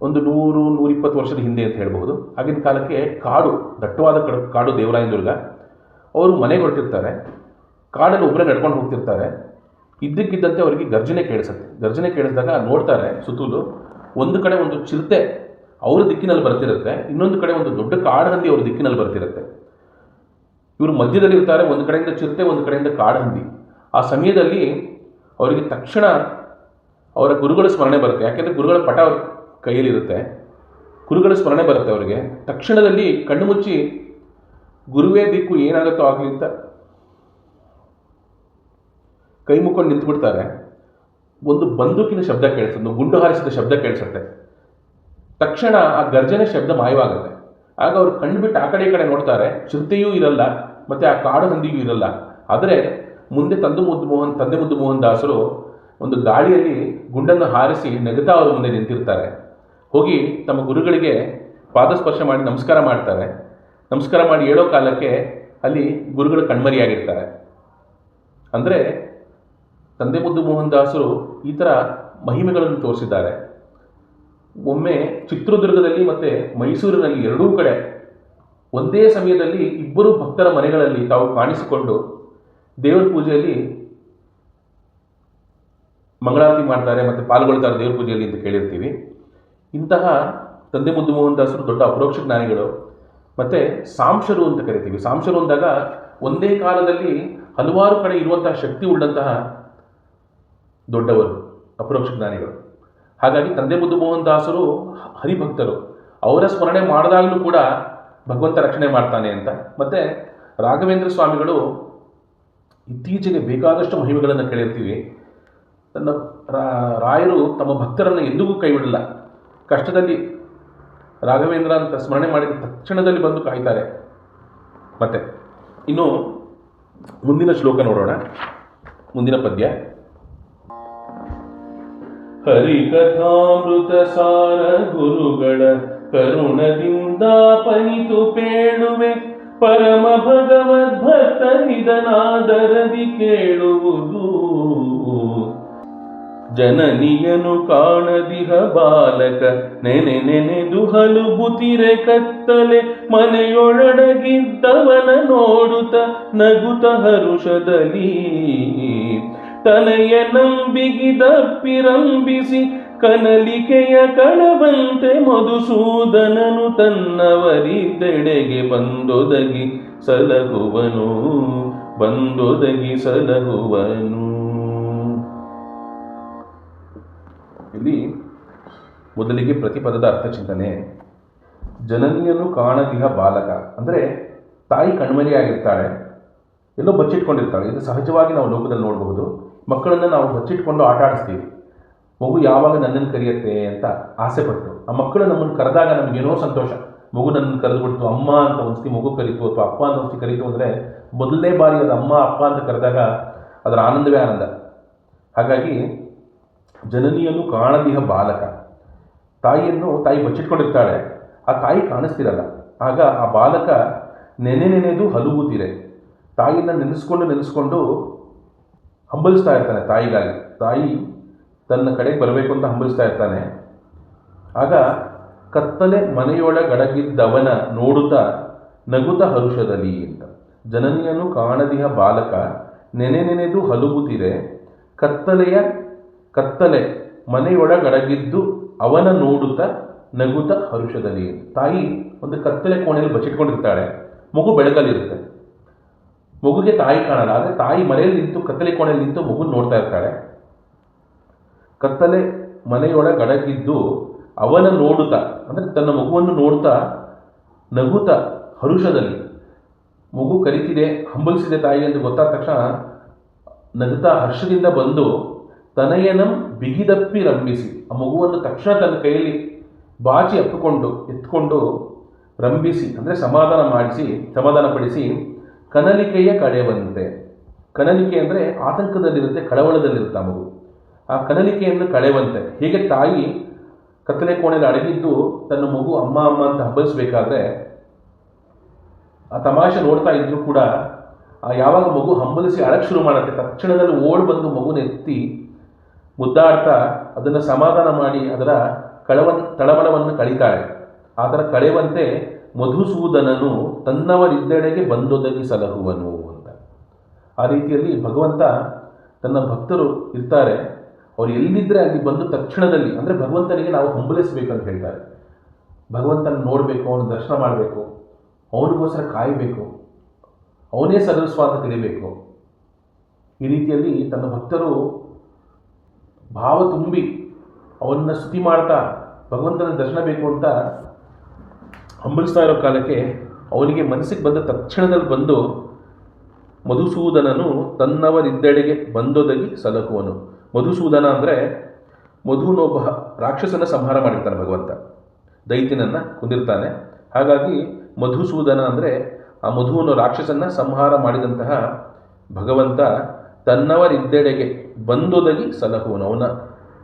ಒಂದು 100-120 ವರ್ಷದ ಹಿಂದೆ ಅಂತ ಹೇಳ್ಬೋದು, ಆಗಿನ ಕಾಲಕ್ಕೆ ಕಾಡು, ದಟ್ಟವಾದ ಕಾಡು ದೇವರಾಯನದುರ್ಗ. ಅವರು ಮನೆಗೆ ಹೊರಟಿರ್ತಾರೆ, ಕಾಡಲ್ಲಿ ಒಬ್ಬರೇ ನಡ್ಕೊಂಡು ಹೋಗ್ತಿರ್ತಾರೆ. ಇದ್ದಕ್ಕಿದ್ದಂತೆ ಅವರಿಗೆ ಗರ್ಜನೆ ಕೇಳಿಸುತ್ತೆ. ಗರ್ಜನೆ ಕೇಳಿಸಿದಾಗ ನೋಡ್ತಾರೆ ಸುತ್ತಲೂ, ಒಂದು ಕಡೆ ಒಂದು ಚಿರತೆ ಅವ್ರ ದಿಕ್ಕಿನಲ್ಲಿ ಬರ್ತಿರುತ್ತೆ, ಇನ್ನೊಂದು ಕಡೆ ಒಂದು ದೊಡ್ಡ ಕಾಡಹಂದಿ ಅವ್ರ ದಿಕ್ಕಿನಲ್ಲಿ ಬರ್ತಿರುತ್ತೆ. ಇವರು ಮಧ್ಯದಲ್ಲಿ ಇರ್ತಾರೆ, ಒಂದು ಕಡೆಯಿಂದ ಚಿರತೆ, ಒಂದು ಕಡೆಯಿಂದ ಕಾಡಹಂದಿ. ಆ ಸಮಯದಲ್ಲಿ ಅವರಿಗೆ ತಕ್ಷಣ ಅವರ ಗುರುಗಳ ಸ್ಮರಣೆ ಬರುತ್ತೆ. ಯಾಕೆಂದರೆ ಗುರುಗಳ ಪಟ ಅವ್ರ ಕೈಯಲ್ಲಿರುತ್ತೆ, ಗುರುಗಳ ಸ್ಮರಣೆ ಬರುತ್ತೆ ಅವರಿಗೆ. ತಕ್ಷಣದಲ್ಲಿ ಕಣ್ಣು ಮುಚ್ಚಿ ಗುರುವೇ ದಿಕ್ಕು, ಏನಾಗುತ್ತೋ ಆಗಲಿ ಅಂತ ಕೈ ಮುಕ್ಕೊಂಡು ನಿಂತುಬಿಡ್ತಾರೆ. ಒಂದು ಬಂದೂಕಿನ ಶಬ್ದ ಕೇಳಿಸುತ್ತೆ, ಒಂದು ಗುಂಡು ಹಾರಿಸಿದ ಶಬ್ದ ಕೇಳಿಸುತ್ತೆ. ತಕ್ಷಣ ಆ ಗರ್ಜನೆ ಶಬ್ದ ಮಾಯವಾಗುತ್ತೆ. ಆಗ ಅವರು ಕಣ್ಣು ಬಿಟ್ಟು ಆ ಕಡೆ ಈ ಕಡೆ ನೋಡ್ತಾರೆ, ಚಿರತೆಯೂ ಇರಲ್ಲ ಮತ್ತು ಆ ಕಾಡು ಹಂದಿಯೂ ಇರಲ್ಲ. ಆದರೆ ಮುಂದೆ ತಂದೆ ಮುದ್ದು ಮೋಹನ್ ದಾಸರು ಒಂದು ಗಾಳಿಯಲ್ಲಿ ಗುಂಡನ್ನು ಹಾರಿಸಿ ನಗುತ್ತಾ ಅವರ ಮುಂದೆ ನಿಂತಿರ್ತಾರೆ. ಹೋಗಿ ತಮ್ಮ ಗುರುಗಳಿಗೆ ಪಾದಸ್ಪರ್ಶ ಮಾಡಿ ನಮಸ್ಕಾರ ಮಾಡ್ತಾರೆ. ನಮಸ್ಕಾರ ಮಾಡಿ ಹೇಳೋ ಕಾಲಕ್ಕೆ ಅಲ್ಲಿ ಗುರುಗಳು ಕಣ್ಮರಿಯಾಗಿರ್ತಾರೆ. ಅಂದರೆ ತಂದೆ ಮುದ್ದು ಮೋಹನ್ ದಾಸರು ಈ ಥರ ಮಹಿಮೆಗಳನ್ನು ತೋರಿಸಿದ್ದಾರೆ. ಒಮ್ಮೆ ಚಿತ್ರದುರ್ಗದಲ್ಲಿ ಮತ್ತು ಮೈಸೂರಿನಲ್ಲಿ ಎರಡೂ ಕಡೆ ಒಂದೇ ಸಮಯದಲ್ಲಿ ಇಬ್ಬರು ಭಕ್ತರ ಮನೆಗಳಲ್ಲಿ ತಾವು ಕಾಣಿಸಿಕೊಂಡು ದೇವರ ಪೂಜೆಯಲ್ಲಿ ಮಂಗಳಾರತಿ ಮಾಡ್ತಾರೆ ಮತ್ತು ಪಾಲ್ಗೊಳ್ತಾರೆ ದೇವರ ಪೂಜೆಯಲ್ಲಿ ಅಂತ ಕೇಳಿರ್ತೀವಿ. ಇಂತಹ ತಂದೆ ಮುದ್ದು ಮೋಹನ್ ದಾಸರು ದೊಡ್ಡ ಅಪರೋಕ್ಷ ಜ್ಞಾನಿಗಳು ಮತ್ತು ಸಾಂಶರು ಅಂತ ಕರಿತೀವಿ. ಸಾಂಶರು ಅಂದಾಗ ಒಂದೇ ಕಾಲದಲ್ಲಿ ಹಲವಾರು ಕಡೆ ಇರುವಂತಹ ಶಕ್ತಿ ಉಳ್ಳಂತಹ ದೊಡ್ಡವರು, ಅಪರೋಕ್ಷ ಜ್ಞಾನಿಗಳು. ಹಾಗಾಗಿ ತಂದೆ ಮುದ್ದು ಮೋಹನ್ ದಾಸರು ಹರಿಭಕ್ತರು. ಅವರ ಸ್ಮರಣೆ ಮಾಡಿದಾಗಲೂ ಕೂಡ ಭಗವಂತ ರಕ್ಷಣೆ ಮಾಡ್ತಾನೆ ಅಂತ. ಮತ್ತು ರಾಘವೇಂದ್ರ ಸ್ವಾಮಿಗಳು ಇತ್ತೀಚೆಗೆ ಬೇಕಾದಷ್ಟು ಮಹಿಮೆಗಳನ್ನು ಕೇಳಿರ್ತೀವಿ. ತನ್ನ ರಾಯರು ತಮ್ಮ ಭಕ್ತರನ್ನು ಎಂದಿಗೂ ಕೈ ಬಿಡಲ್ಲ. ಕಷ್ಟದಲ್ಲಿ ರಾಘವೇಂದ್ರ ಅಂತ ಸ್ಮರಣೆ ಮಾಡಿದ ತಕ್ಷಣದಲ್ಲಿ ಬಂದು ಕಾಯ್ತಾರೆ. ಮತ್ತೆ ಇನ್ನು ಮುಂದಿನ ಶ್ಲೋಕ ನೋಡೋಣ. ಮುಂದಿನ ಪದ್ಯ. ಹರಿಕಥಾಮೃತ ಸಾರ ಗುರುಗಳ ಕರುಣದಿಂದ ಪನಿತು ಪೇಳುವೆ, ಪರಮ ಭಗವದ್ಭಕ್ತ ನಿಧನಾದರದಿ ಕೇಳುವುದು. ಜನನಿಯನು ಕಾಣದಿಹ ಬಾಲಕ ನೆನೆದು ಹಲುಬುತಿರೆ ಕತ್ತಲೆ, ಮನೆಯೊಳಡಗಿದ್ದವನ ನೋಡುತ್ತ ನಗುತ ಹರುಷದಲ್ಲಿ. ತನಯ ನಂಬಿಗಿದಪ್ಪಿರಂಬಿಸಿ ಕನಲಿಕೆಯ ಕಳವಂತೆ ಮಧುಸೂದನನು ತನ್ನವರಿದೆಡೆಗೆ ಬಂದೊದಗಿ ಸಲಹುವನು. ಇಲ್ಲಿ ಮೊದಲಿಗೆ ಪ್ರತಿಪದದ ಅರ್ಥಚಿಂತನೆ. ಜನನಿಯನ್ನು ಕಾಣದಿಹ ಬಾಲಕ ಅಂದರೆ ತಾಯಿ ಕಣ್ಮರೆಯಾಗಿರ್ತಾಳೆ, ಎಲ್ಲೋ ಬಚ್ಚಿಟ್ಕೊಂಡಿರ್ತಾಳೆ. ಇದು ಸಹಜವಾಗಿ ನಾವು ಲೋಕದಲ್ಲಿ ನೋಡಬಹುದು. ಮಕ್ಕಳನ್ನು ನಾವು ಬಚ್ಚಿಟ್ಕೊಂಡು ಆಟ ಆಡಿಸ್ತೀವಿ. ಮಗು ಯಾವಾಗ ನನ್ನನ್ನು ಕರೆಯುತ್ತೆ ಅಂತ ಆಸೆಪಟ್ಟು ಆ ಮಕ್ಕಳು ನಮ್ಮನ್ನು ಕರೆದಾಗ ನಮಗೇನೋ ಸಂತೋಷ. ಮಗು ನನ್ನನ್ನು ಕರೆದುಬಿಡ್ತು, ಅಮ್ಮ ಅಂತ ಒಂದ್ಸತಿ ಮಗು ಕರೀತು ಅಥವಾ ಅಪ್ಪ ಅಂತ ಒಂದ್ಸತಿ ಕರೀತು ಅಂದರೆ ಮೊದಲನೇ ಬಾರಿ ಅದು ಅಮ್ಮ ಅಪ್ಪ ಅಂತ ಕರೆದಾಗ ಅದರ ಆನಂದವೇ ಆನಂದ. ಹಾಗಾಗಿ ಜನನಿಯನ್ನು ಕಾಣದಿಹ ಬಾಲಕ, ತಾಯಿ ಬಚ್ಚಿಟ್ಕೊಂಡಿರ್ತಾಳೆ, ಆ ತಾಯಿ ಕಾಣಿಸ್ತಿರಲ್ಲ. ಆಗ ಆ ಬಾಲಕ ನೆನೆದು ಹಲುಬುತ್ತಿರೆ, ತಾಯಿನ ನೆನೆಸ್ಕೊಂಡು ಹಂಬಲಿಸ್ತಾ ಇರ್ತಾನೆ ತಾಯಿಗಾಗಿ. ತಾಯಿ ತನ್ನ ಕಡೆಗೆ ಬರಬೇಕು ಅಂತ ಹಂಬಲಿಸ್ತಾ ಇರ್ತಾನೆ. ಆಗ ಕತ್ತಲೆ ಮನೆಯೊಳಗಡಗಿದ್ದವನ ನೋಡುತ್ತಾ ನಗುತ ಹರುಷದಲ್ಲಿ ಅಂತ. ಜನನಿಯನ್ನು ಕಾಣದಿಹ ಬಾಲಕ ನೆನೆದು ಹಲುಬುತ್ತಿರೆ, ಕತ್ತಲೆ ಮನೆಯೊಳಗಡಗಿದ್ದು ಅವನ ನೋಡುತ್ತಾ ನಗುತ ಹರುಷದಲ್ಲಿ. ತಾಯಿ ಒಂದು ಕತ್ತಲೆ ಕೋಣೆಯಲ್ಲಿ ಬಚ್ಚಿಟ್ಕೊಂಡಿರ್ತಾಳೆ, ಮಗು ಬೆಳಕಲ್ಲಿರುತ್ತೆ. ಮಗುಗೆ ತಾಯಿ ಕಾಣಲ್ಲ, ಆದರೆ ತಾಯಿ ಮನೆಯಲ್ಲಿ ನಿಂತು ಕತ್ತಲೆ ಕೋಣೆಯಲ್ಲಿ ನಿಂತು ಮಗು ನೋಡ್ತಾ ಇರ್ತಾಳೆ. ಕತ್ತಲೆ ಮನೆಯೊಳಗಡಗಿದ್ದು ಅವನ ನೋಡುತ್ತಾ ಅಂದರೆ ತನ್ನ ಮಗುವನ್ನು ನೋಡ್ತಾ ನಗುತ ಹರುಷದಲ್ಲಿ. ಮಗು ಕರಿತಿದೆ, ಹಂಬಲಿಸಿದೆ ತಾಯಿ ಎಂದು ಗೊತ್ತಾದ ತಕ್ಷಣ ನಗುತ್ತಾ ಹರ್ಷದಿಂದ ಬಂದು ತನಯನಂ ಬಿಗಿದಪ್ಪಿ ರಂಭಿಸಿ, ಆ ಮಗುವನ್ನು ತಕ್ಷಣ ತನ್ನ ಕೈಯಲ್ಲಿ ಬಾಚಿ ಎತ್ಕೊಂಡು ರಂಭಿಸಿ ಅಂದರೆ ಸಮಾಧಾನಪಡಿಸಿ ಕನಲಿಕೆಯ ಕಳೆವಂತೆ. ಕನಲಿಕೆ ಅಂದರೆ ಆತಂಕದಲ್ಲಿರುತ್ತೆ, ಕಳವಳದಲ್ಲಿರುತ್ತೆ ಆ ಮಗು. ಆ ಕನಲಿಕೆಯನ್ನು ಕಳೆವಂತೆ. ಹೀಗೆ ತಾಯಿ ಕತ್ತಲೆ ಕೋಣೆಯಲ್ಲಿ ಅಡಗಿದ್ದು ತನ್ನ ಮಗು ಅಮ್ಮ ಅಮ್ಮ ಅಂತ ಹಂಬಲಿಸಬೇಕಾದ್ರೆ ಆ ತಮಾಷೆ ನೋಡ್ತಾ ಇದ್ರೂ ಕೂಡ ಯಾವಾಗ ಮಗು ಹಂಬಲಿಸಿ ಅಳಕ್ಕೆ ಶುರು ಮಾಡುತ್ತೆ, ತಕ್ಷಣದಲ್ಲಿ ಓಡಿ ಬಂದು ಮಗುನ ಎತ್ತಿ ಮುದ್ದಾಡ್ತಾ ಅದನ್ನು ಸಮಾಧಾನ ಮಾಡಿ ಅದರ ತಳಮಳವನ್ನು ಕಳೀತಾಳೆ. ಆ ಥರ ಕಳೆಯುವಂತೆ ಮಧುಸೂದನನು ತನ್ನವರಿದ್ದೆಡೆಗೆ ಬಂದೊದಗಿ ಸಲಹುವನು ಅಂತ. ಆ ರೀತಿಯಲ್ಲಿ ಭಗವಂತ ತನ್ನ ಭಕ್ತರು ಇರ್ತಾರೆ, ಅವ್ರು ಎಲ್ಲಿದ್ದರೆ ಅಲ್ಲಿ ಬಂದು ತಕ್ಷಣದಲ್ಲಿ ಅಂದರೆ ಭಗವಂತನಿಗೆ ನಾವು ಹಂಬಲಿಸಬೇಕಂತ ಹೇಳ್ತಾರೆ. ಭಗವಂತನ ನೋಡಬೇಕು, ಅವನ ದರ್ಶನ ಮಾಡಬೇಕು, ಅವನಿಗೋಸ್ಕರ ಕಾಯಬೇಕು, ಅವನೇ ಸರ್ವಸ್ವ ಅಂತ ತಿಳಿಬೇಕು. ಈ ರೀತಿಯಲ್ಲಿ ತನ್ನ ಭಕ್ತರು ಭಾವ ತುಂಬಿ ಅವನ್ನ ಸ್ತುತಿ ಮಾಡ್ತಾ ಭಗವಂತನ ದರ್ಶನ ಬೇಕು ಅಂತ ಹಂಬಲಿಸ್ತಾ ಇರೋ ಕಾಲಕ್ಕೆ ಅವನಿಗೆ ಮನಸ್ಸಿಗೆ ಬಂದ ತಕ್ಷಣದಲ್ಲಿ ಬಂದು ಮಧುಸೂದನನು ತನ್ನವರಿದ್ದೆಡೆಗೆ ಬಂದೊದಗಿ ಸಲಹುವನು. ಮಧುಸೂದನ ಅಂದರೆ ಮಧುನೊಬ್ಬ ರಾಕ್ಷಸನ ಸಂಹಾರ ಮಾಡಿರ್ತಾನೆ ಭಗವಂತ, ದೈತ್ಯನನ್ನು ಕೊಂದಿರ್ತಾನೆ. ಹಾಗಾಗಿ ಮಧುಸೂದನ ಅಂದರೆ ಆ ಮಧುವನ್ನು ರಾಕ್ಷಸನ್ನ ಸಂಹಾರ ಮಾಡಿದಂತಹ ಭಗವಂತ ತನ್ನವರಿದ್ದೆಡೆಗೆ ಬಂದೊದಗಿ ಸಲಹುವನು. ಅವನ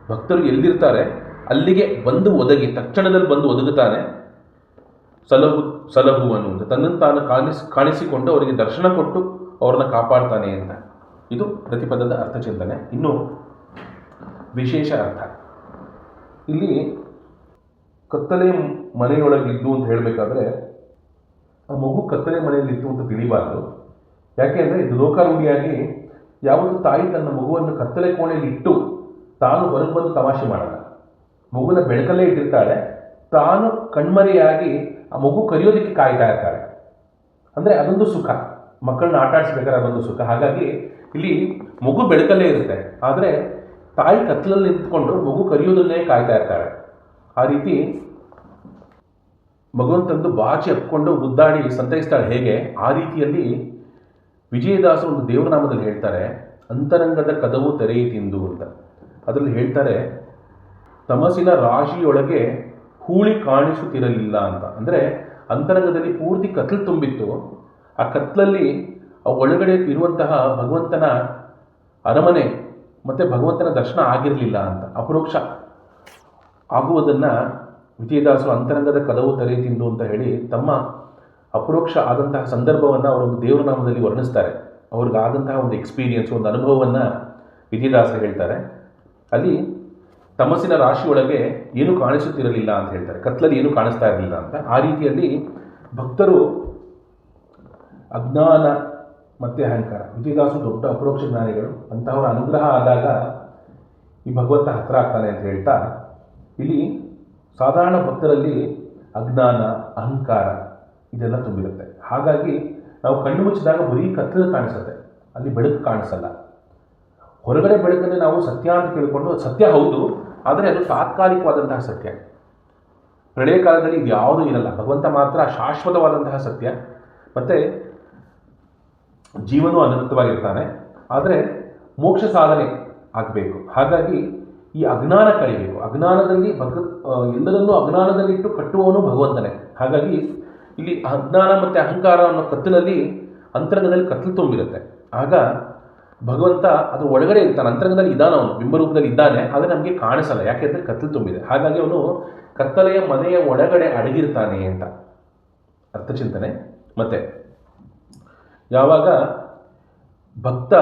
ಭಕ್ತರು ಎಲ್ಲಿರ್ತಾರೆ ಅಲ್ಲಿಗೆ ಬಂದು ಒದಗಿ, ತಕ್ಷಣದಲ್ಲಿ ಬಂದು ಒದಗುತ್ತಾನೆ. ಸಲಹುವನು ಅಂತ ತನ್ನನ್ನು ತಾನು ಕಾಣಿಸಿಕೊಂಡು ಅವರಿಗೆ ದರ್ಶನ ಕೊಟ್ಟು ಅವ್ರನ್ನ ಕಾಪಾಡ್ತಾನೆ ಅಂತ. ಇದು ಪ್ರತಿಪದದ ಅರ್ಥಚಿಂತನೆ. ಇನ್ನು ವಿಶೇಷ ಅರ್ಥ. ಇಲ್ಲಿ ಕತ್ತಲೆ ಮನೆಯೊಳಗಿದ್ದು ಅಂತ ಹೇಳಬೇಕಾದ್ರೆ ಆ ಮಗು ಕತ್ತಲೆ ಮನೆಯಲ್ಲಿತ್ತು ಅಂತ ತಿಳಿಬಾರ್ದು. ಯಾಕೆ ಅಂದರೆ ಇದು ಲೋಕಾರೂಢಿಯಾಗಿ ಯಾವತ್ತು ತಾಯಿ ತನ್ನ ಮಗುವನ್ನು ಕತ್ತಲೆ ಕೋಣೆಯಲ್ಲಿ ಇಟ್ಟು ತಾನು ಹೊರಗೆ ಬಂದು ತಮಾಷೆ ಮಾಡಲ್ಲ. ಮಗುನ ಬೆಳಕಲ್ಲೇ ಇಟ್ಟಿರ್ತಾಳೆ, ತಾನು ಕಣ್ಮರೆಯಾಗಿ ಆ ಮಗು ಕರೆಯೋದಕ್ಕೆ ಕಾಯ್ತಾ ಇರ್ತಾಳೆ. ಅಂದರೆ ಅದೊಂದು ಸುಖ, ಮಕ್ಕಳನ್ನ ಆಟ ಆಡಿಸ್ಬೇಕಾದ್ರೆ ಅದೊಂದು ಸುಖ. ಹಾಗಾಗಿ ಇಲ್ಲಿ ಮಗು ಬೆಳಕಲ್ಲೇ ಇರುತ್ತೆ, ಆದರೆ ತಾಯಿ ಕತ್ತಲಲ್ಲಿ ನಿಂತ್ಕೊಂಡು ಮಗು ಕರೆಯೋದನ್ನೇ ಕಾಯ್ತಾ ಇರ್ತಾಳೆ. ಆ ರೀತಿ ಮಗುವಂತಂದು ಬಾಚಿ ಹಪ್ಕೊಂಡು ಮುದ್ದಾಡಿ ಸಂತೈಸ್ತಾಳೆ ಹೇಗೆ, ಆ ರೀತಿಯಲ್ಲಿ ವಿಜಯದಾಸ ಒಂದು ದೇವನಾಮದಲ್ಲಿ ಹೇಳ್ತಾರೆ, ಅಂತರಂಗದ ಕದವು ತೆರೆಯಿತೆಂದು ಅಂತ. ಅದರಲ್ಲಿ ಹೇಳ್ತಾರೆ, ತಮಸಿನ ರಾಶಿಯೊಳಗೆ ಹೂಳಿ ಕಾಣಿಸುತ್ತಿರಲಿಲ್ಲ ಅಂತ. ಅಂದರೆ ಅಂತರಂಗದಲ್ಲಿ ಪೂರ್ತಿ ಕತ್ಲು ತುಂಬಿತ್ತು. ಆ ಕತ್ಲಲ್ಲಿ ಆ ಒಳಗಡೆ ಇರುವಂತಹ ಭಗವಂತನ ಅರಮನೆ ಮತ್ತು ಭಗವಂತನ ದರ್ಶನ ಆಗಿರಲಿಲ್ಲ ಅಂತ. ಅಪರೋಕ್ಷ ಆಗುವುದನ್ನು ವಿಜಯದಾಸರು ಅಂತರಂಗದ ಕದವು ತೆರೆಯಿತೆಂದು ಅಂತ ಹೇಳಿ ತಮ್ಮ ಅಪರೋಕ್ಷ ಆದಂತಹ ಸಂದರ್ಭವನ್ನು ಅವರೊಂದು ದೇವರನಾಮದಲ್ಲಿ ವರ್ಣಿಸ್ತಾರೆ. ಅವ್ರಿಗಾದಂತಹ ಒಂದು ಎಕ್ಸ್ಪೀರಿಯನ್ಸ್, ಒಂದು ಅನುಭವವನ್ನು ವಿಜಯದಾಸರು ಹೇಳ್ತಾರೆ. ಅಲ್ಲಿ ತಮಸಿನ ರಾಶಿಯೊಳಗೆ ಏನೂ ಕಾಣಿಸುತ್ತಿರಲಿಲ್ಲ ಅಂತ ಹೇಳ್ತಾರೆ, ಕತ್ಲಲ್ಲಿ ಏನೂ ಕಾಣಿಸ್ತಾ ಇರಲಿಲ್ಲ ಅಂತ. ಆ ರೀತಿಯಲ್ಲಿ ಭಕ್ತರು ಅಜ್ಞಾನ ಮತ್ತು ಅಹಂಕಾರ, ವಿಜಯದಾಸರು ದೊಡ್ಡ ಅಪರೋಕ್ಷ ಜ್ಞಾನಿಗಳು, ಅಂತಹವರ ಅನುಗ್ರಹ ಆದಾಗ ಈ ಭಗವಂತ ಹತ್ರ ಆಗ್ತಾನೆ ಅಂತ ಹೇಳ್ತಾ, ಇಲ್ಲಿ ಸಾಧಾರಣ ಭಕ್ತರಲ್ಲಿ ಅಜ್ಞಾನ, ಅಹಂಕಾರ ಇದೆಲ್ಲ ತುಂಬಿರುತ್ತೆ. ಹಾಗಾಗಿ ನಾವು ಕಣ್ಣು ಮುಚ್ಚಿದಾಗ ಬರೀ ಕತ್ತಲು ಕಾಣಿಸುತ್ತೆ, ಅಲ್ಲಿ ಬೆಳಕು ಕಾಣಿಸಲ್ಲ. ಹೊರಗಡೆ ಬೆಳಕನ್ನೇ ನಾವು ಸತ್ಯ ಅಂತ ತಿಳ್ಕೊಂಡು, ಸತ್ಯ ಹೌದು, ಆದರೆ ಅದು ತಾತ್ಕಾಲಿಕವಾದಂತಹ ಸತ್ಯ. ಪ್ರಳಯ ಕಾಲದಲ್ಲಿ ಇದು ಯಾವುದೂ ಇರಲ್ಲ, ಭಗವಂತ ಮಾತ್ರ ಶಾಶ್ವತವಾದಂತಹ ಸತ್ಯ. ಮತ್ತು ಜೀವನೂ ಅನಂತವಾಗಿರ್ತಾನೆ, ಆದರೆ ಮೋಕ್ಷ ಸಾಧನೆ ಆಗಬೇಕು. ಹಾಗಾಗಿ ಈ ಅಜ್ಞಾನ ಕಳಿಬೇಕು. ಅಜ್ಞಾನದಲ್ಲಿ ಎಲ್ಲರನ್ನೂ ಅಜ್ಞಾನದಲ್ಲಿಟ್ಟು ಕಟ್ಟುವವನು ಭಗವಂತನೇ. ಹಾಗಾಗಿ ಇಲ್ಲಿ ಅಜ್ಞಾನ ಮತ್ತು ಅಹಂಕಾರ ಅನ್ನೋ ಕತ್ತಲಲ್ಲಿ ಅಂತರಂಗದಲ್ಲಿ ಕತ್ತಲು ತುಂಬಿರುತ್ತೆ. ಆಗ ಭಗವಂತ ಅದು ಒಳಗಡೆ ಇರ್ತಾನೆ, ಅಂತರಂಗದಲ್ಲಿ ಇದ್ದಾನೆ, ಅವನು ಬಿಂಬರೂಪದಲ್ಲಿ ಇದ್ದಾನೆ, ಆದರೆ ನಮಗೆ ಕಾಣಿಸಲ್ಲ, ಯಾಕೆಂದರೆ ಕತ್ತಲು ತುಂಬಿದೆ. ಹಾಗಾಗಿ ಅವನು ಕತ್ತಲೆಯ ಮನೆಯ ಒಳಗಡೆ ಅಡಗಿರ್ತಾನೆ ಅಂತ ಅರ್ಥಚಿಂತನೆ. ಮತ್ತು ಯಾವಾಗ ಭಕ್ತ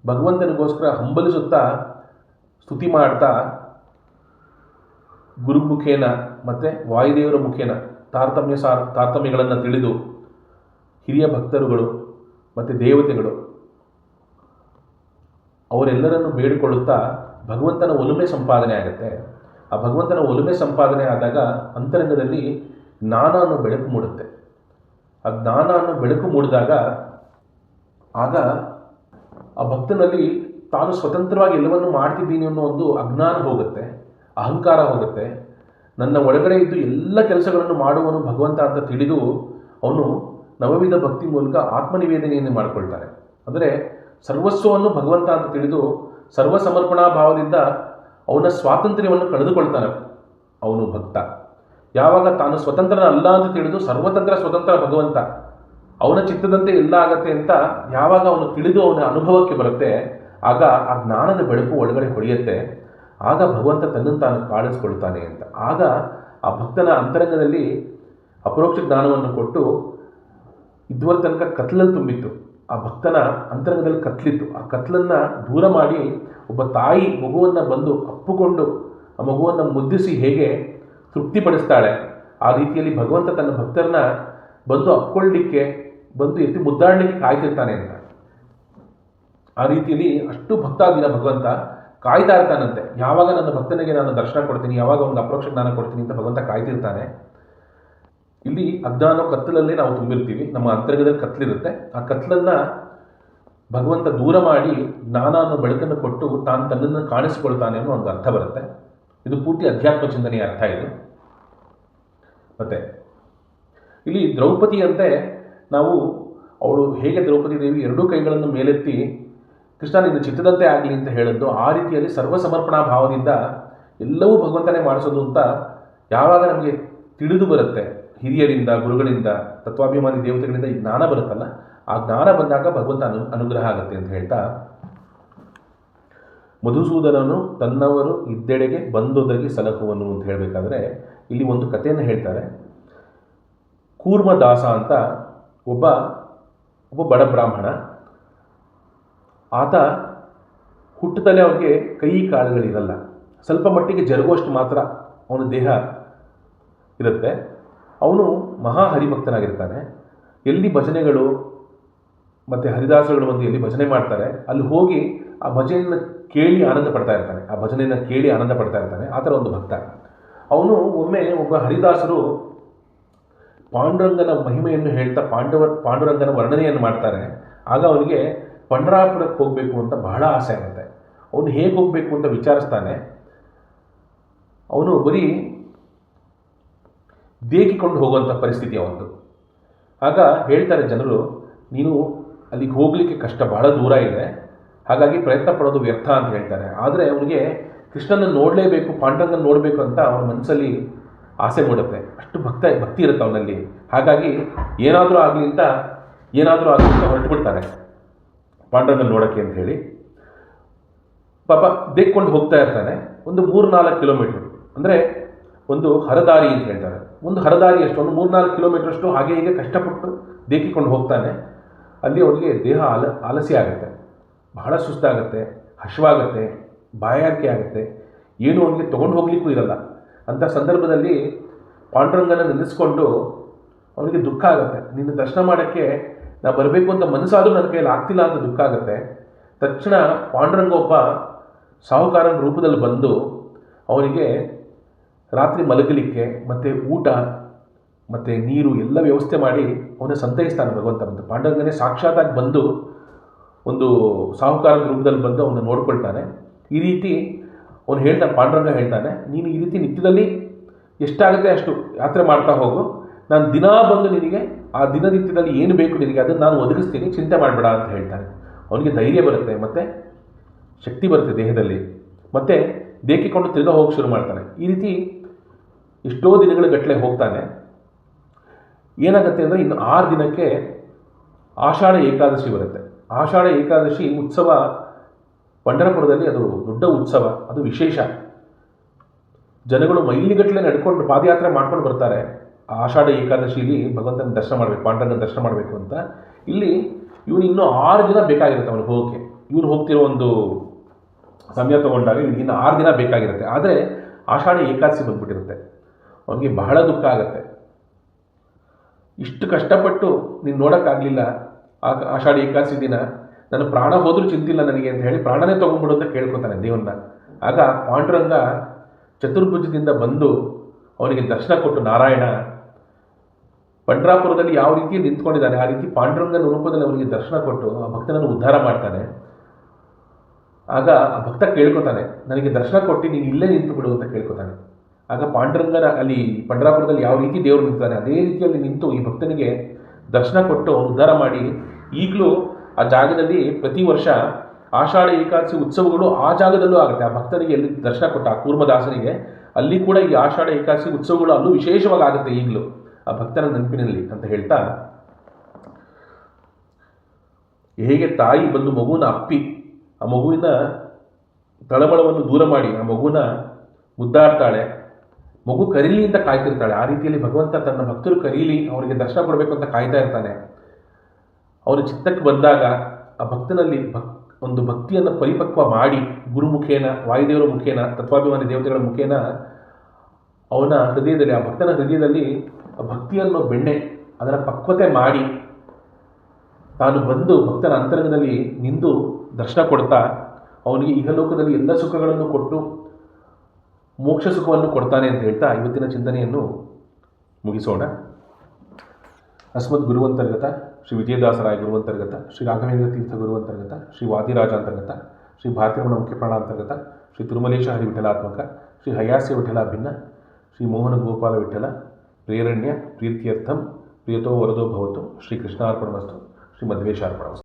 ಭಗವಂತನಿಗೋಸ್ಕರ ಹಂಬಲಿಸುತ್ತಾ ಸ್ತುತಿ ಮಾಡ್ತಾ ಗುರುಮುಖೇನ ಮತ್ತು ವಾಯುದೇವರ ಮುಖೇನ ತಾರತಮ್ಯಗಳನ್ನು ತಿಳಿದು ಹಿರಿಯ ಭಕ್ತರುಗಳು ಮತ್ತು ದೇವತೆಗಳು ಅವರೆಲ್ಲರನ್ನು ಬೇಡಿಕೊಳ್ಳುತ್ತಾ ಭಗವಂತನ ಒಲುಮೆ ಸಂಪಾದನೆ ಆಗುತ್ತೆ. ಆ ಭಗವಂತನ ಒಲುಮೆ ಸಂಪಾದನೆ ಆದಾಗ ಅಂತರಂಗದಲ್ಲಿ ಜ್ಞಾನ ಅನ್ನೋ ಬೆಳಕು ಮೂಡುತ್ತೆ. ಆ ಜ್ಞಾನ ಅನ್ನೋ ಬೆಳಕು ಮೂಡಿದಾಗ ಆಗ ಆ ಭಕ್ತನಲ್ಲಿ ತಾನು ಸ್ವತಂತ್ರವಾಗಿ ಎಲ್ಲವನ್ನು ಮಾಡ್ತಿದ್ದೀನಿ ಅನ್ನೋ ಒಂದು ಅಜ್ಞಾನ ಹೋಗುತ್ತೆ, ಅಹಂಕಾರ ಹೋಗುತ್ತೆ. ನನ್ನ ಒಳಗಡೆ ಇದ್ದು ಎಲ್ಲ ಕೆಲಸಗಳನ್ನು ಮಾಡುವನು ಭಗವಂತ ಅಂತ ತಿಳಿದು ಅವನು ನವವಿಧ ಭಕ್ತಿ ಮೂಲಕ ಆತ್ಮನಿವೇದನೆಯನ್ನು ಮಾಡಿಕೊಳ್ತಾನೆ. ಅಂದರೆ ಸರ್ವಸ್ವವನ್ನು ಭಗವಂತ ಅಂತ ತಿಳಿದು ಸರ್ವ ಸಮರ್ಪಣಾ ಭಾವದಿಂದ ಅವನ ಸ್ವಾತಂತ್ರ್ಯವನ್ನು ಕಳೆದುಕೊಳ್ತಾನೆ ಅವನು ಭಕ್ತ. ಯಾವಾಗ ತಾನು ಸ್ವತಂತ್ರನ ಅಲ್ಲ ಅಂತ ತಿಳಿದು ಸರ್ವತಂತ್ರ ಸ್ವತಂತ್ರ ಭಗವಂತ, ಅವನ ಚಿತ್ತದಂತೆ ಎಲ್ಲ ಆಗತ್ತೆ ಅಂತ ಯಾವಾಗ ಅವನು ತಿಳಿದು ಅವನ ಅನುಭವಕ್ಕೆ ಬರುತ್ತೆ, ಆಗ ಆ ಜ್ಞಾನದ ಬೆಳಕು ಒಳಗಡೆ ಹೊಳೆಯುತ್ತೆ. ಆಗ ಭಗವಂತ ತನ್ನನ್ನು ತಾನು ಕಾಣಿಸ್ಕೊಳ್ತಾನೆ ಅಂತ. ಆಗ ಆ ಭಕ್ತನ ಅಂತರಂಗದಲ್ಲಿ ಅಪರೋಕ್ಷ ಜ್ಞಾನವನ್ನು ಕೊಟ್ಟು, ಇದುವರ ತನಕ ಕತ್ಲಲ್ಲಿ ತುಂಬಿತ್ತು, ಆ ಭಕ್ತನ ಅಂತರಂಗದಲ್ಲಿ ಕತ್ಲಿತ್ತು, ಆ ಕತ್ಲನ್ನು ದೂರ ಮಾಡಿ ಒಬ್ಬ ತಾಯಿ ಮಗುವನ್ನು ಬಂದು ಅಪ್ಪುಕೊಂಡು ಆ ಮಗುವನ್ನು ಮುದ್ದಿಸಿ ಹೇಗೆ ತೃಪ್ತಿಪಡಿಸ್ತಾಳೆ, ಆ ರೀತಿಯಲ್ಲಿ ಭಗವಂತ ತನ್ನ ಭಕ್ತರನ್ನ ಬಂದು ಅಪ್ಕೊಳ್ಳಿಕ್ಕೆ, ಬಂದು ಎತ್ತಿ ಮುದ್ದಾಡಲಿಕ್ಕೆ ಕಾಯ್ತಿರ್ತಾನೆ ಅಂತ. ಆ ರೀತಿಯಲ್ಲಿ ಅಷ್ಟು ಭಕ್ತಾದಿನ ಭಗವಂತ ಕಾಯ್ತಾ ಇರ್ತಾನಂತೆ. ಯಾವಾಗ ನನ್ನ ಭಕ್ತನಿಗೆ ನಾನು ದರ್ಶನ ಕೊಡ್ತೀನಿ, ಯಾವಾಗ ಅವನಿಗೆ ಅಪರೋಕ್ಷ ಜ್ಞಾನ ಕೊಡ್ತೀನಿ ಅಂತ ಭಗವಂತ ಕಾಯ್ತಿರ್ತಾನೆ. ಇಲ್ಲಿ ಅಜ್ಞಾನ ಕತ್ತಲಲ್ಲೇ ನಾವು ತುಂಬಿರ್ತೀವಿ, ನಮ್ಮ ಅಂತರಂಗದಲ್ಲಿ ಕತ್ಲಿರುತ್ತೆ. ಆ ಕತ್ಲನ್ನು ಭಗವಂತ ದೂರ ಮಾಡಿ ಜ್ಞಾನ ಅನ್ನೋ ಬೆಳಕನ್ನು ಕೊಟ್ಟು ತಾನು ತನ್ನನ್ನು ಕಾಣಿಸಿಕೊಳ್ತಾನೆ ಅನ್ನೋ ಒಂದು ಅರ್ಥ ಬರುತ್ತೆ. ಇದು ಪೂರ್ತಿ ಅಧ್ಯಾತ್ಮ ಚಿಂತನೆಯ ಅರ್ಥ ಇದು. ಮತ್ತು ಇಲ್ಲಿ ದ್ರೌಪದಿಯಂತೆ ನಾವು ಅವಳು ಹೇಗೆ ದ್ರೌಪದಿ ದೇವಿ ಎರಡೂ ಕೈಗಳನ್ನು ಮೇಲೆತ್ತಿ ಕೃಷ್ಣ ನಿನ್ನ ಚಿತ್ತದಂತೆ ಆಗಲಿ ಅಂತ ಹೇಳಿದ್ದು, ಆ ರೀತಿಯಲ್ಲಿ ಸರ್ವ ಸಮರ್ಪಣಾ ಭಾವದಿಂದ ಎಲ್ಲವೂ ಭಗವಂತನೇ ಮಾಡಿಸೋದು ಅಂತ ಯಾವಾಗ ನಮಗೆ ತಿಳಿದು ಬರುತ್ತೆ, ಹಿರಿಯರಿಂದ, ಗುರುಗಳಿಂದ, ತತ್ವಾಭಿಮಾನಿ ದೇವತೆಗಳಿಂದ ಈ ಜ್ಞಾನ ಬರುತ್ತಲ್ಲ, ಆ ಜ್ಞಾನ ಬಂದಾಗ ಭಗವಂತ ಅನುಗ್ರಹ ಆಗುತ್ತೆ ಅಂತ ಹೇಳ್ತಾ, ಮಧುಸೂದನನು ತನ್ನವರು ಇದ್ದೆಡೆಗೆ ಬಂದೊದಗಿ ಸಲಹುವನು ಅಂತ ಹೇಳಬೇಕಾದ್ರೆ ಇಲ್ಲಿ ಒಂದು ಕಥೆಯನ್ನು ಹೇಳ್ತಾರೆ. ಕೂರ್ಮದಾಸ ಅಂತ ಒಬ್ಬ ಬಡ ಬ್ರಾಹ್ಮಣ. ಆತ ಹುಟ್ಟದಲ್ಲೇ ಅವನಿಗೆ ಕೈ ಕಾಲುಗಳಿರಲ್ಲ, ಸ್ವಲ್ಪ ಮಟ್ಟಿಗೆ ಜರುಗುವಷ್ಟು ಮಾತ್ರ ಅವನ ದೇಹ ಇರುತ್ತೆ. ಅವನು ಮಹಾ ಹರಿಭಕ್ತನಾಗಿರ್ತಾನೆ. ಎಲ್ಲಿ ಭಜನೆಗಳು ಮತ್ತು ಹರಿದಾಸಗಳು ಬಂದು ಎಲ್ಲಿ ಭಜನೆ ಮಾಡ್ತಾರೆ ಅಲ್ಲಿ ಹೋಗಿ ಆ ಭಜನೆಯನ್ನು ಕೇಳಿ ಆನಂದ ಪಡ್ತಾ ಇರ್ತಾನೆ, ಆ ಭಜನೆಯನ್ನು ಕೇಳಿ ಆನಂದ ಪಡ್ತಾ ಇರ್ತಾನೆ. ಆ ಥರ ಒಂದು ಭಕ್ತ. ಅವನು ಒಮ್ಮೆ ಒಬ್ಬ ಹರಿದಾಸರು ಪಾಂಡುರಂಗನ ಮಹಿಮೆಯನ್ನು ಹೇಳ್ತಾ ಪಾಂಡುರಂಗನ ವರ್ಣನೆಯನ್ನು ಮಾಡ್ತಾರೆ. ಆಗ ಅವನಿಗೆ ಪಂಡರಾಪುರಕ್ಕೆ ಹೋಗಬೇಕು ಅಂತ ಬಹಳ ಆಸೆ ಆಗುತ್ತೆ. ಅವನು ಹೇಗೆ ಹೋಗಬೇಕು ಅಂತ ವಿಚಾರಿಸ್ತಾನೆ. ಅವನು ಬರೀ ದೇಕಿಕೊಂಡು ಹೋಗುವಂಥ ಪರಿಸ್ಥಿತಿ ಅವತ್ತು. ಆಗ ಹೇಳ್ತಾರೆ ಜನರು, ನೀನು ಅಲ್ಲಿಗೆ ಹೋಗಲಿಕ್ಕೆ ಕಷ್ಟ, ಬಹಳ ದೂರ ಇದೆ, ಹಾಗಾಗಿ ಪ್ರಯತ್ನ ಪಡೋದು ವ್ಯರ್ಥ ಅಂತ ಹೇಳ್ತಾರೆ. ಆದರೆ ಅವನಿಗೆ ಕೃಷ್ಣನನ್ನು ನೋಡಲೇಬೇಕು, ಪಾಂಡುರಂಗನ ನೋಡಬೇಕು ಅಂತ ಅವನ ಮನಸ್ಸಲ್ಲಿ ಆಸೆ ಮೂಡುತ್ತೆ. ಅಷ್ಟು ಭಕ್ತಿ ಇರುತ್ತೆ ಅವನಲ್ಲಿ. ಹಾಗಾಗಿ ಏನಾದರೂ ಆಗಲಿ ಅಂತ ಹೊರಟುಬಿಡ್ತಾನೆ ಪಾಂಡುರಂಗನ ನೋಡೋಕ್ಕೆ ಅಂತ ಹೇಳಿ. ಪಾಪ ದೇಕ್ಕೊಂಡು ಹೋಗ್ತಾ ಇರ್ತಾನೆ. ಒಂದು 3-4 ಕಿಲೋಮೀಟ್ರ್, ಅಂದರೆ ಒಂದು ಹರದಾರಿ ಅಂತ ಹೇಳ್ತಾರೆ, ಒಂದು ಹರದಾರಿಯಷ್ಟು, ಒಂದು 3-4 ಕಿಲೋಮೀಟ್ರಷ್ಟು ಹಾಗೆ ಹೀಗೆ ಕಷ್ಟಪಟ್ಟು ದೇಕಿಕೊಂಡು ಹೋಗ್ತಾನೆ. ಅಲ್ಲಿ ಅವನಿಗೆ ದೇಹ ಆಲಸ್ಯ ಆಗುತ್ತೆ, ಬಹಳ ಸುಸ್ತಾಗುತ್ತೆ, ಹಶ್ವಾಗುತ್ತೆ, ಬಾಯಾರಿಕೆ ಆಗುತ್ತೆ, ಏನು ಅವನಿಗೆ ತೊಗೊಂಡು ಹೋಗ್ಲಿಕ್ಕೂ ಇರಲ್ಲ. ಅಂಥ ಸಂದರ್ಭದಲ್ಲಿ ಪಾಂಡುರಂಗನ ನೆನೆಸ್ಕೊಂಡು ಅವನಿಗೆ ದುಃಖ ಆಗುತ್ತೆ. ನಿನ್ನ ದರ್ಶನ ಮಾಡೋಕ್ಕೆ ನಾ ಬರಬೇಕು ಅಂತ ಮನಸ್ಸಾದರೂ ನನ್ನ ಕೈಯಲ್ಲಿ ಆಗ್ತಿಲ್ಲ ಅಂತ ದುಃಖ ಆಗುತ್ತೆ. ತಕ್ಷಣ ಪಾಂಡುರಂಗ ಒಬ್ಬ ಸಾಹುಕಾರನ ರೂಪದಲ್ಲಿ ಬಂದು ಅವನಿಗೆ ರಾತ್ರಿ ಮಲಗಲಿಕ್ಕೆ ಮತ್ತು ಊಟ ಮತ್ತು ನೀರು ಎಲ್ಲ ವ್ಯವಸ್ಥೆ ಮಾಡಿ ಅವನ ಸಂತೈಸ್ತಾನೆ ಭಗವಂತ. ಅಂತ ಪಾಂಡುರಂಗನೇ ಸಾಕ್ಷಾತ್ತಾಗಿ ಬಂದು ಒಂದು ಸಾಹುಕಾರನ ರೂಪದಲ್ಲಿ ಬಂದು ಅವನ್ನ ನೋಡ್ಕೊಳ್ತಾನೆ. ಈ ರೀತಿ ಅವನು ಹೇಳ್ತಾನೆ, ಪಾಂಡುರಂಗ ಹೇಳ್ತಾನೆ, ನೀನು ಈ ರೀತಿ ನಿತ್ಯದಲ್ಲಿ ಎಷ್ಟಾಗುತ್ತೆ ಅಷ್ಟು ಯಾತ್ರೆ ಮಾಡ್ತಾ ಹೋಗು, ನಾನು ದಿನ ಬಂದು ನಿನಗೆ ಆ ದಿನನಿತ್ಯದಲ್ಲಿ ಏನು ಬೇಕು ನಿನಗೆ ಅದನ್ನು ನಾನು ಒದಗಿಸ್ತೀನಿ, ಚಿಂತೆ ಮಾಡಬೇಡ ಅಂತ ಹೇಳ್ತಾನೆ. ಅವನಿಗೆ ಧೈರ್ಯ ಬರುತ್ತೆ, ಮತ್ತು ಶಕ್ತಿ ಬರುತ್ತೆ ದೇಹದಲ್ಲಿ, ಮತ್ತು ದೇಕಿಕೊಂಡು ತಿರ್ಗಾ ಹೋಗಿ ಶುರು ಮಾಡ್ತಾನೆ. ಈ ರೀತಿ ಎಷ್ಟೋ ದಿನಗಳ ಗಟ್ಟಲೆ ಹೋಗ್ತಾನೆ. ಏನಾಗುತ್ತೆ ಅಂದರೆ ಇನ್ನು 6 ದಿನಕ್ಕೆ ಆಷಾಢ ಏಕಾದಶಿ ಬರುತ್ತೆ. ಆಷಾಢ ಏಕಾದಶಿ ಉತ್ಸವ ಪಂಢರಪುರದಲ್ಲಿ ಅದು ದೊಡ್ಡ ಉತ್ಸವ, ಅದು ವಿಶೇಷ. ಜನಗಳು ಮೈಲಿಗಟ್ಟಲೆ ನಡ್ಕೊಂಡು ಪಾದಯಾತ್ರೆ ಮಾಡ್ಕೊಂಡು ಬರ್ತಾರೆ ಆಷಾಢ ಏಕಾದಶಿಯಲ್ಲಿ ಭಗವಂತನ ದರ್ಶನ ಮಾಡಬೇಕು, ಪಾಂಡುರಂಗನ ದರ್ಶನ ಮಾಡಬೇಕು ಅಂತ. ಇಲ್ಲಿ ಇವನು ಇನ್ನೂ 6 ದಿನ ಬೇಕಾಗಿರುತ್ತೆ ಅವನು ಹೋಗೋಕ್ಕೆ. ಇವನು ಹೋಗ್ತಿರೋ ಒಂದು ಸಮಯ ತೊಗೊಂಡಾಗ ಇವನಿಗೆ ಇನ್ನು 6 ದಿನ ಬೇಕಾಗಿರುತ್ತೆ. ಆದರೆ ಆಷಾಢ ಏಕಾದಶಿ ಬಂದ್ಬಿಟ್ಟಿರುತ್ತೆ. ಅವನಿಗೆ ಬಹಳ ದುಃಖ ಆಗುತ್ತೆ. ಇಷ್ಟು ಕಷ್ಟಪಟ್ಟು ನೀನು ನೋಡೋಕ್ಕಾಗಲಿಲ್ಲ ಆಷಾಢ ಏಕಾದಶಿ ದಿನ, ನನ್ನ ಪ್ರಾಣ ಹೋದರೂ ಚಿಂತಿಲ್ಲ ನನಗೆ ಅಂತ ಹೇಳಿ ಪ್ರಾಣನೇ ತೊಗೊಂಡ್ಬಿಡು ಅಂತ ಕೇಳ್ಕೊತಾನೆ ದೇವನ್ನ. ಆಗ ಪಾಂಡುರಂಗ ಚತುರ್ಭುಜದಿಂದ ಬಂದು ಅವನಿಗೆ ದರ್ಶನ ಕೊಟ್ಟು, ನಾರಾಯಣ ಪಂಢರಾಪುರದಲ್ಲಿ ಯಾವ ರೀತಿ ನಿಂತ್ಕೊಂಡಿದ್ದಾನೆ ಆ ರೀತಿ ಪಾಂಡುರಂಗನ ರೂಪದಲ್ಲಿ ಅವನಿಗೆ ದರ್ಶನ ಕೊಟ್ಟು ಆ ಭಕ್ತನನ್ನು ಉದ್ಧಾರ ಮಾಡ್ತಾನೆ. ಆಗ ಆ ಭಕ್ತ ಕೇಳ್ಕೊತಾನೆ, ನನಗೆ ದರ್ಶನ ಕೊಟ್ಟು ನೀನು ಇಲ್ಲೇ ನಿಂತು ಬಿಡು ಅಂತ ಕೇಳ್ಕೊತಾನೆ. ಆಗ ಪಾಂಡುರಂಗನ ಅಲ್ಲಿ ಪಂಢರಾಪುರದಲ್ಲಿ ಯಾವ ರೀತಿ ದೇವರು ನಿಂತಾನೆ ಅದೇ ರೀತಿಯಲ್ಲಿ ನಿಂತು ಈ ಭಕ್ತನಿಗೆ ದರ್ಶನ ಕೊಟ್ಟು ಅವನು ಉದ್ಧಾರ ಮಾಡಿ, ಈಗಲೂ ಆ ಜಾಗದಲ್ಲಿ ಪ್ರತಿ ವರ್ಷ ಆಷಾಢ ಏಕಾದಶಿ ಉತ್ಸವಗಳು ಆ ಜಾಗದಲ್ಲೂ ಆಗುತ್ತೆ. ಆ ಭಕ್ತನಿಗೆ ಎಲ್ಲಿ ದರ್ಶನ ಕೊಟ್ಟ ಆ ಕೂರ್ಮದಾಸನಿಗೆ ಅಲ್ಲಿ ಕೂಡ ಈ ಆಷಾಢ ಏಕಾದಶಿ ಉತ್ಸವಗಳು ಅಲ್ಲೂ ವಿಶೇಷವಾಗಿ ಆಗುತ್ತೆ ಈಗಲೂ ಆ ಭಕ್ತನ ನೆನಪಿನಲ್ಲಿ ಅಂತ ಹೇಳ್ತಾ, ಹೇಗೆ ತಾಯಿ ಬಂದು ಮಗುವಿನ ಅಪ್ಪಿ ಆ ಮಗುವಿನ ತಳಮಳವನ್ನು ದೂರ ಮಾಡಿ ಆ ಮಗುವಿನ ಮುದ್ದಾಡ್ತಾಳೆ, ಮಗು ಕರೀಲಿ ಅಂತ ಕಾಯ್ತಿರ್ತಾಳೆ, ಆ ರೀತಿಯಲ್ಲಿ ಭಗವಂತ ತನ್ನ ಭಕ್ತರು ಕರೀಲಿ ಅವರಿಗೆ ದರ್ಶನ ಕೊಡಬೇಕು ಅಂತ ಕಾಯ್ತಾ ಇರ್ತಾನೆ. ಅವನ ಚಿತ್ತಕ್ಕೆ ಬಂದಾಗ ಆ ಭಕ್ತನಲ್ಲಿ ಒಂದು ಭಕ್ತಿಯನ್ನು ಪರಿಪಕ್ವ ಮಾಡಿ ಗುರುಮುಖೇನ, ವಾಯುದೇವರ ಮುಖೇನ, ತತ್ವಾಭಿಮಾನಿ ದೇವತೆಗಳ ಮುಖೇನ ಅವನ ಹೃದಯದಲ್ಲಿ, ಆ ಭಕ್ತನ ಹೃದಯದಲ್ಲಿ ಆ ಭಕ್ತಿಯನ್ನು ಬೆಣ್ಣೆ ಅದರ ಪಕ್ವತೆ ಮಾಡಿ ತಾನು ಬಂದು ಭಕ್ತನ ಅಂತರಂಗದಲ್ಲಿ ನಿಂತು ದರ್ಶನ ಕೊಡ್ತಾ ಅವನಿಗೆ ಇಹಲೋಕದಲ್ಲಿ ಎಲ್ಲ ಸುಖಗಳನ್ನು ಕೊಟ್ಟು ಮೋಕ್ಷ ಸುಖವನ್ನು ಕೊಡ್ತಾನೆ ಅಂತ ಹೇಳ್ತಾ ಇವತ್ತಿನ ಚಿಂತನೆಯನ್ನು ಮುಗಿಸೋಣ. ಅಸ್ಮದ್ ಗುರುವಂತರ್ಗತ ಶ್ರೀ ವಿಜಯದಾಸರಾಯ ಗುರುವಂತರ್ಗತ, ಶ್ರೀ ರಾಘವೇಂದ್ರ ತೀರ್ಥ ಗುರುವಂತರ್ಗತ, ಶ್ರೀ ವಾದಿರಾಜ ಅಂತರ್ಗತ, ಶ್ರೀ ಭಾರತೀರಮಣ ಮುಖ್ಯಪ್ರಾಣ ಅಂತರ್ಗತ, ಶ್ರೀ ತಿರುಮಲೇಶ ಹರಿ ವಿಠಲಾತ್ಮಕ, ಶ್ರೀ ಹಯಾಸ್ಯ ವಿಠಲ ಭಿನ್ನ, ಶ್ರೀ ಮೋಹನ ಗೋಪಾಲ ವಿಠಲ ಪ್ರೇರಣ್ಯ ಪ್ರೀತ್ಯರ್ಥಂ ಪ್ರಿಯತೋ ವರದೋ ಭವತು. ಶ್ರೀ ಕೃಷ್ಣಾರ್ಪಣಮಸ್ತು. ಶ್ರೀ ಮಧ್ವೇಶಾರ್ಪಣಮಸ್ತು.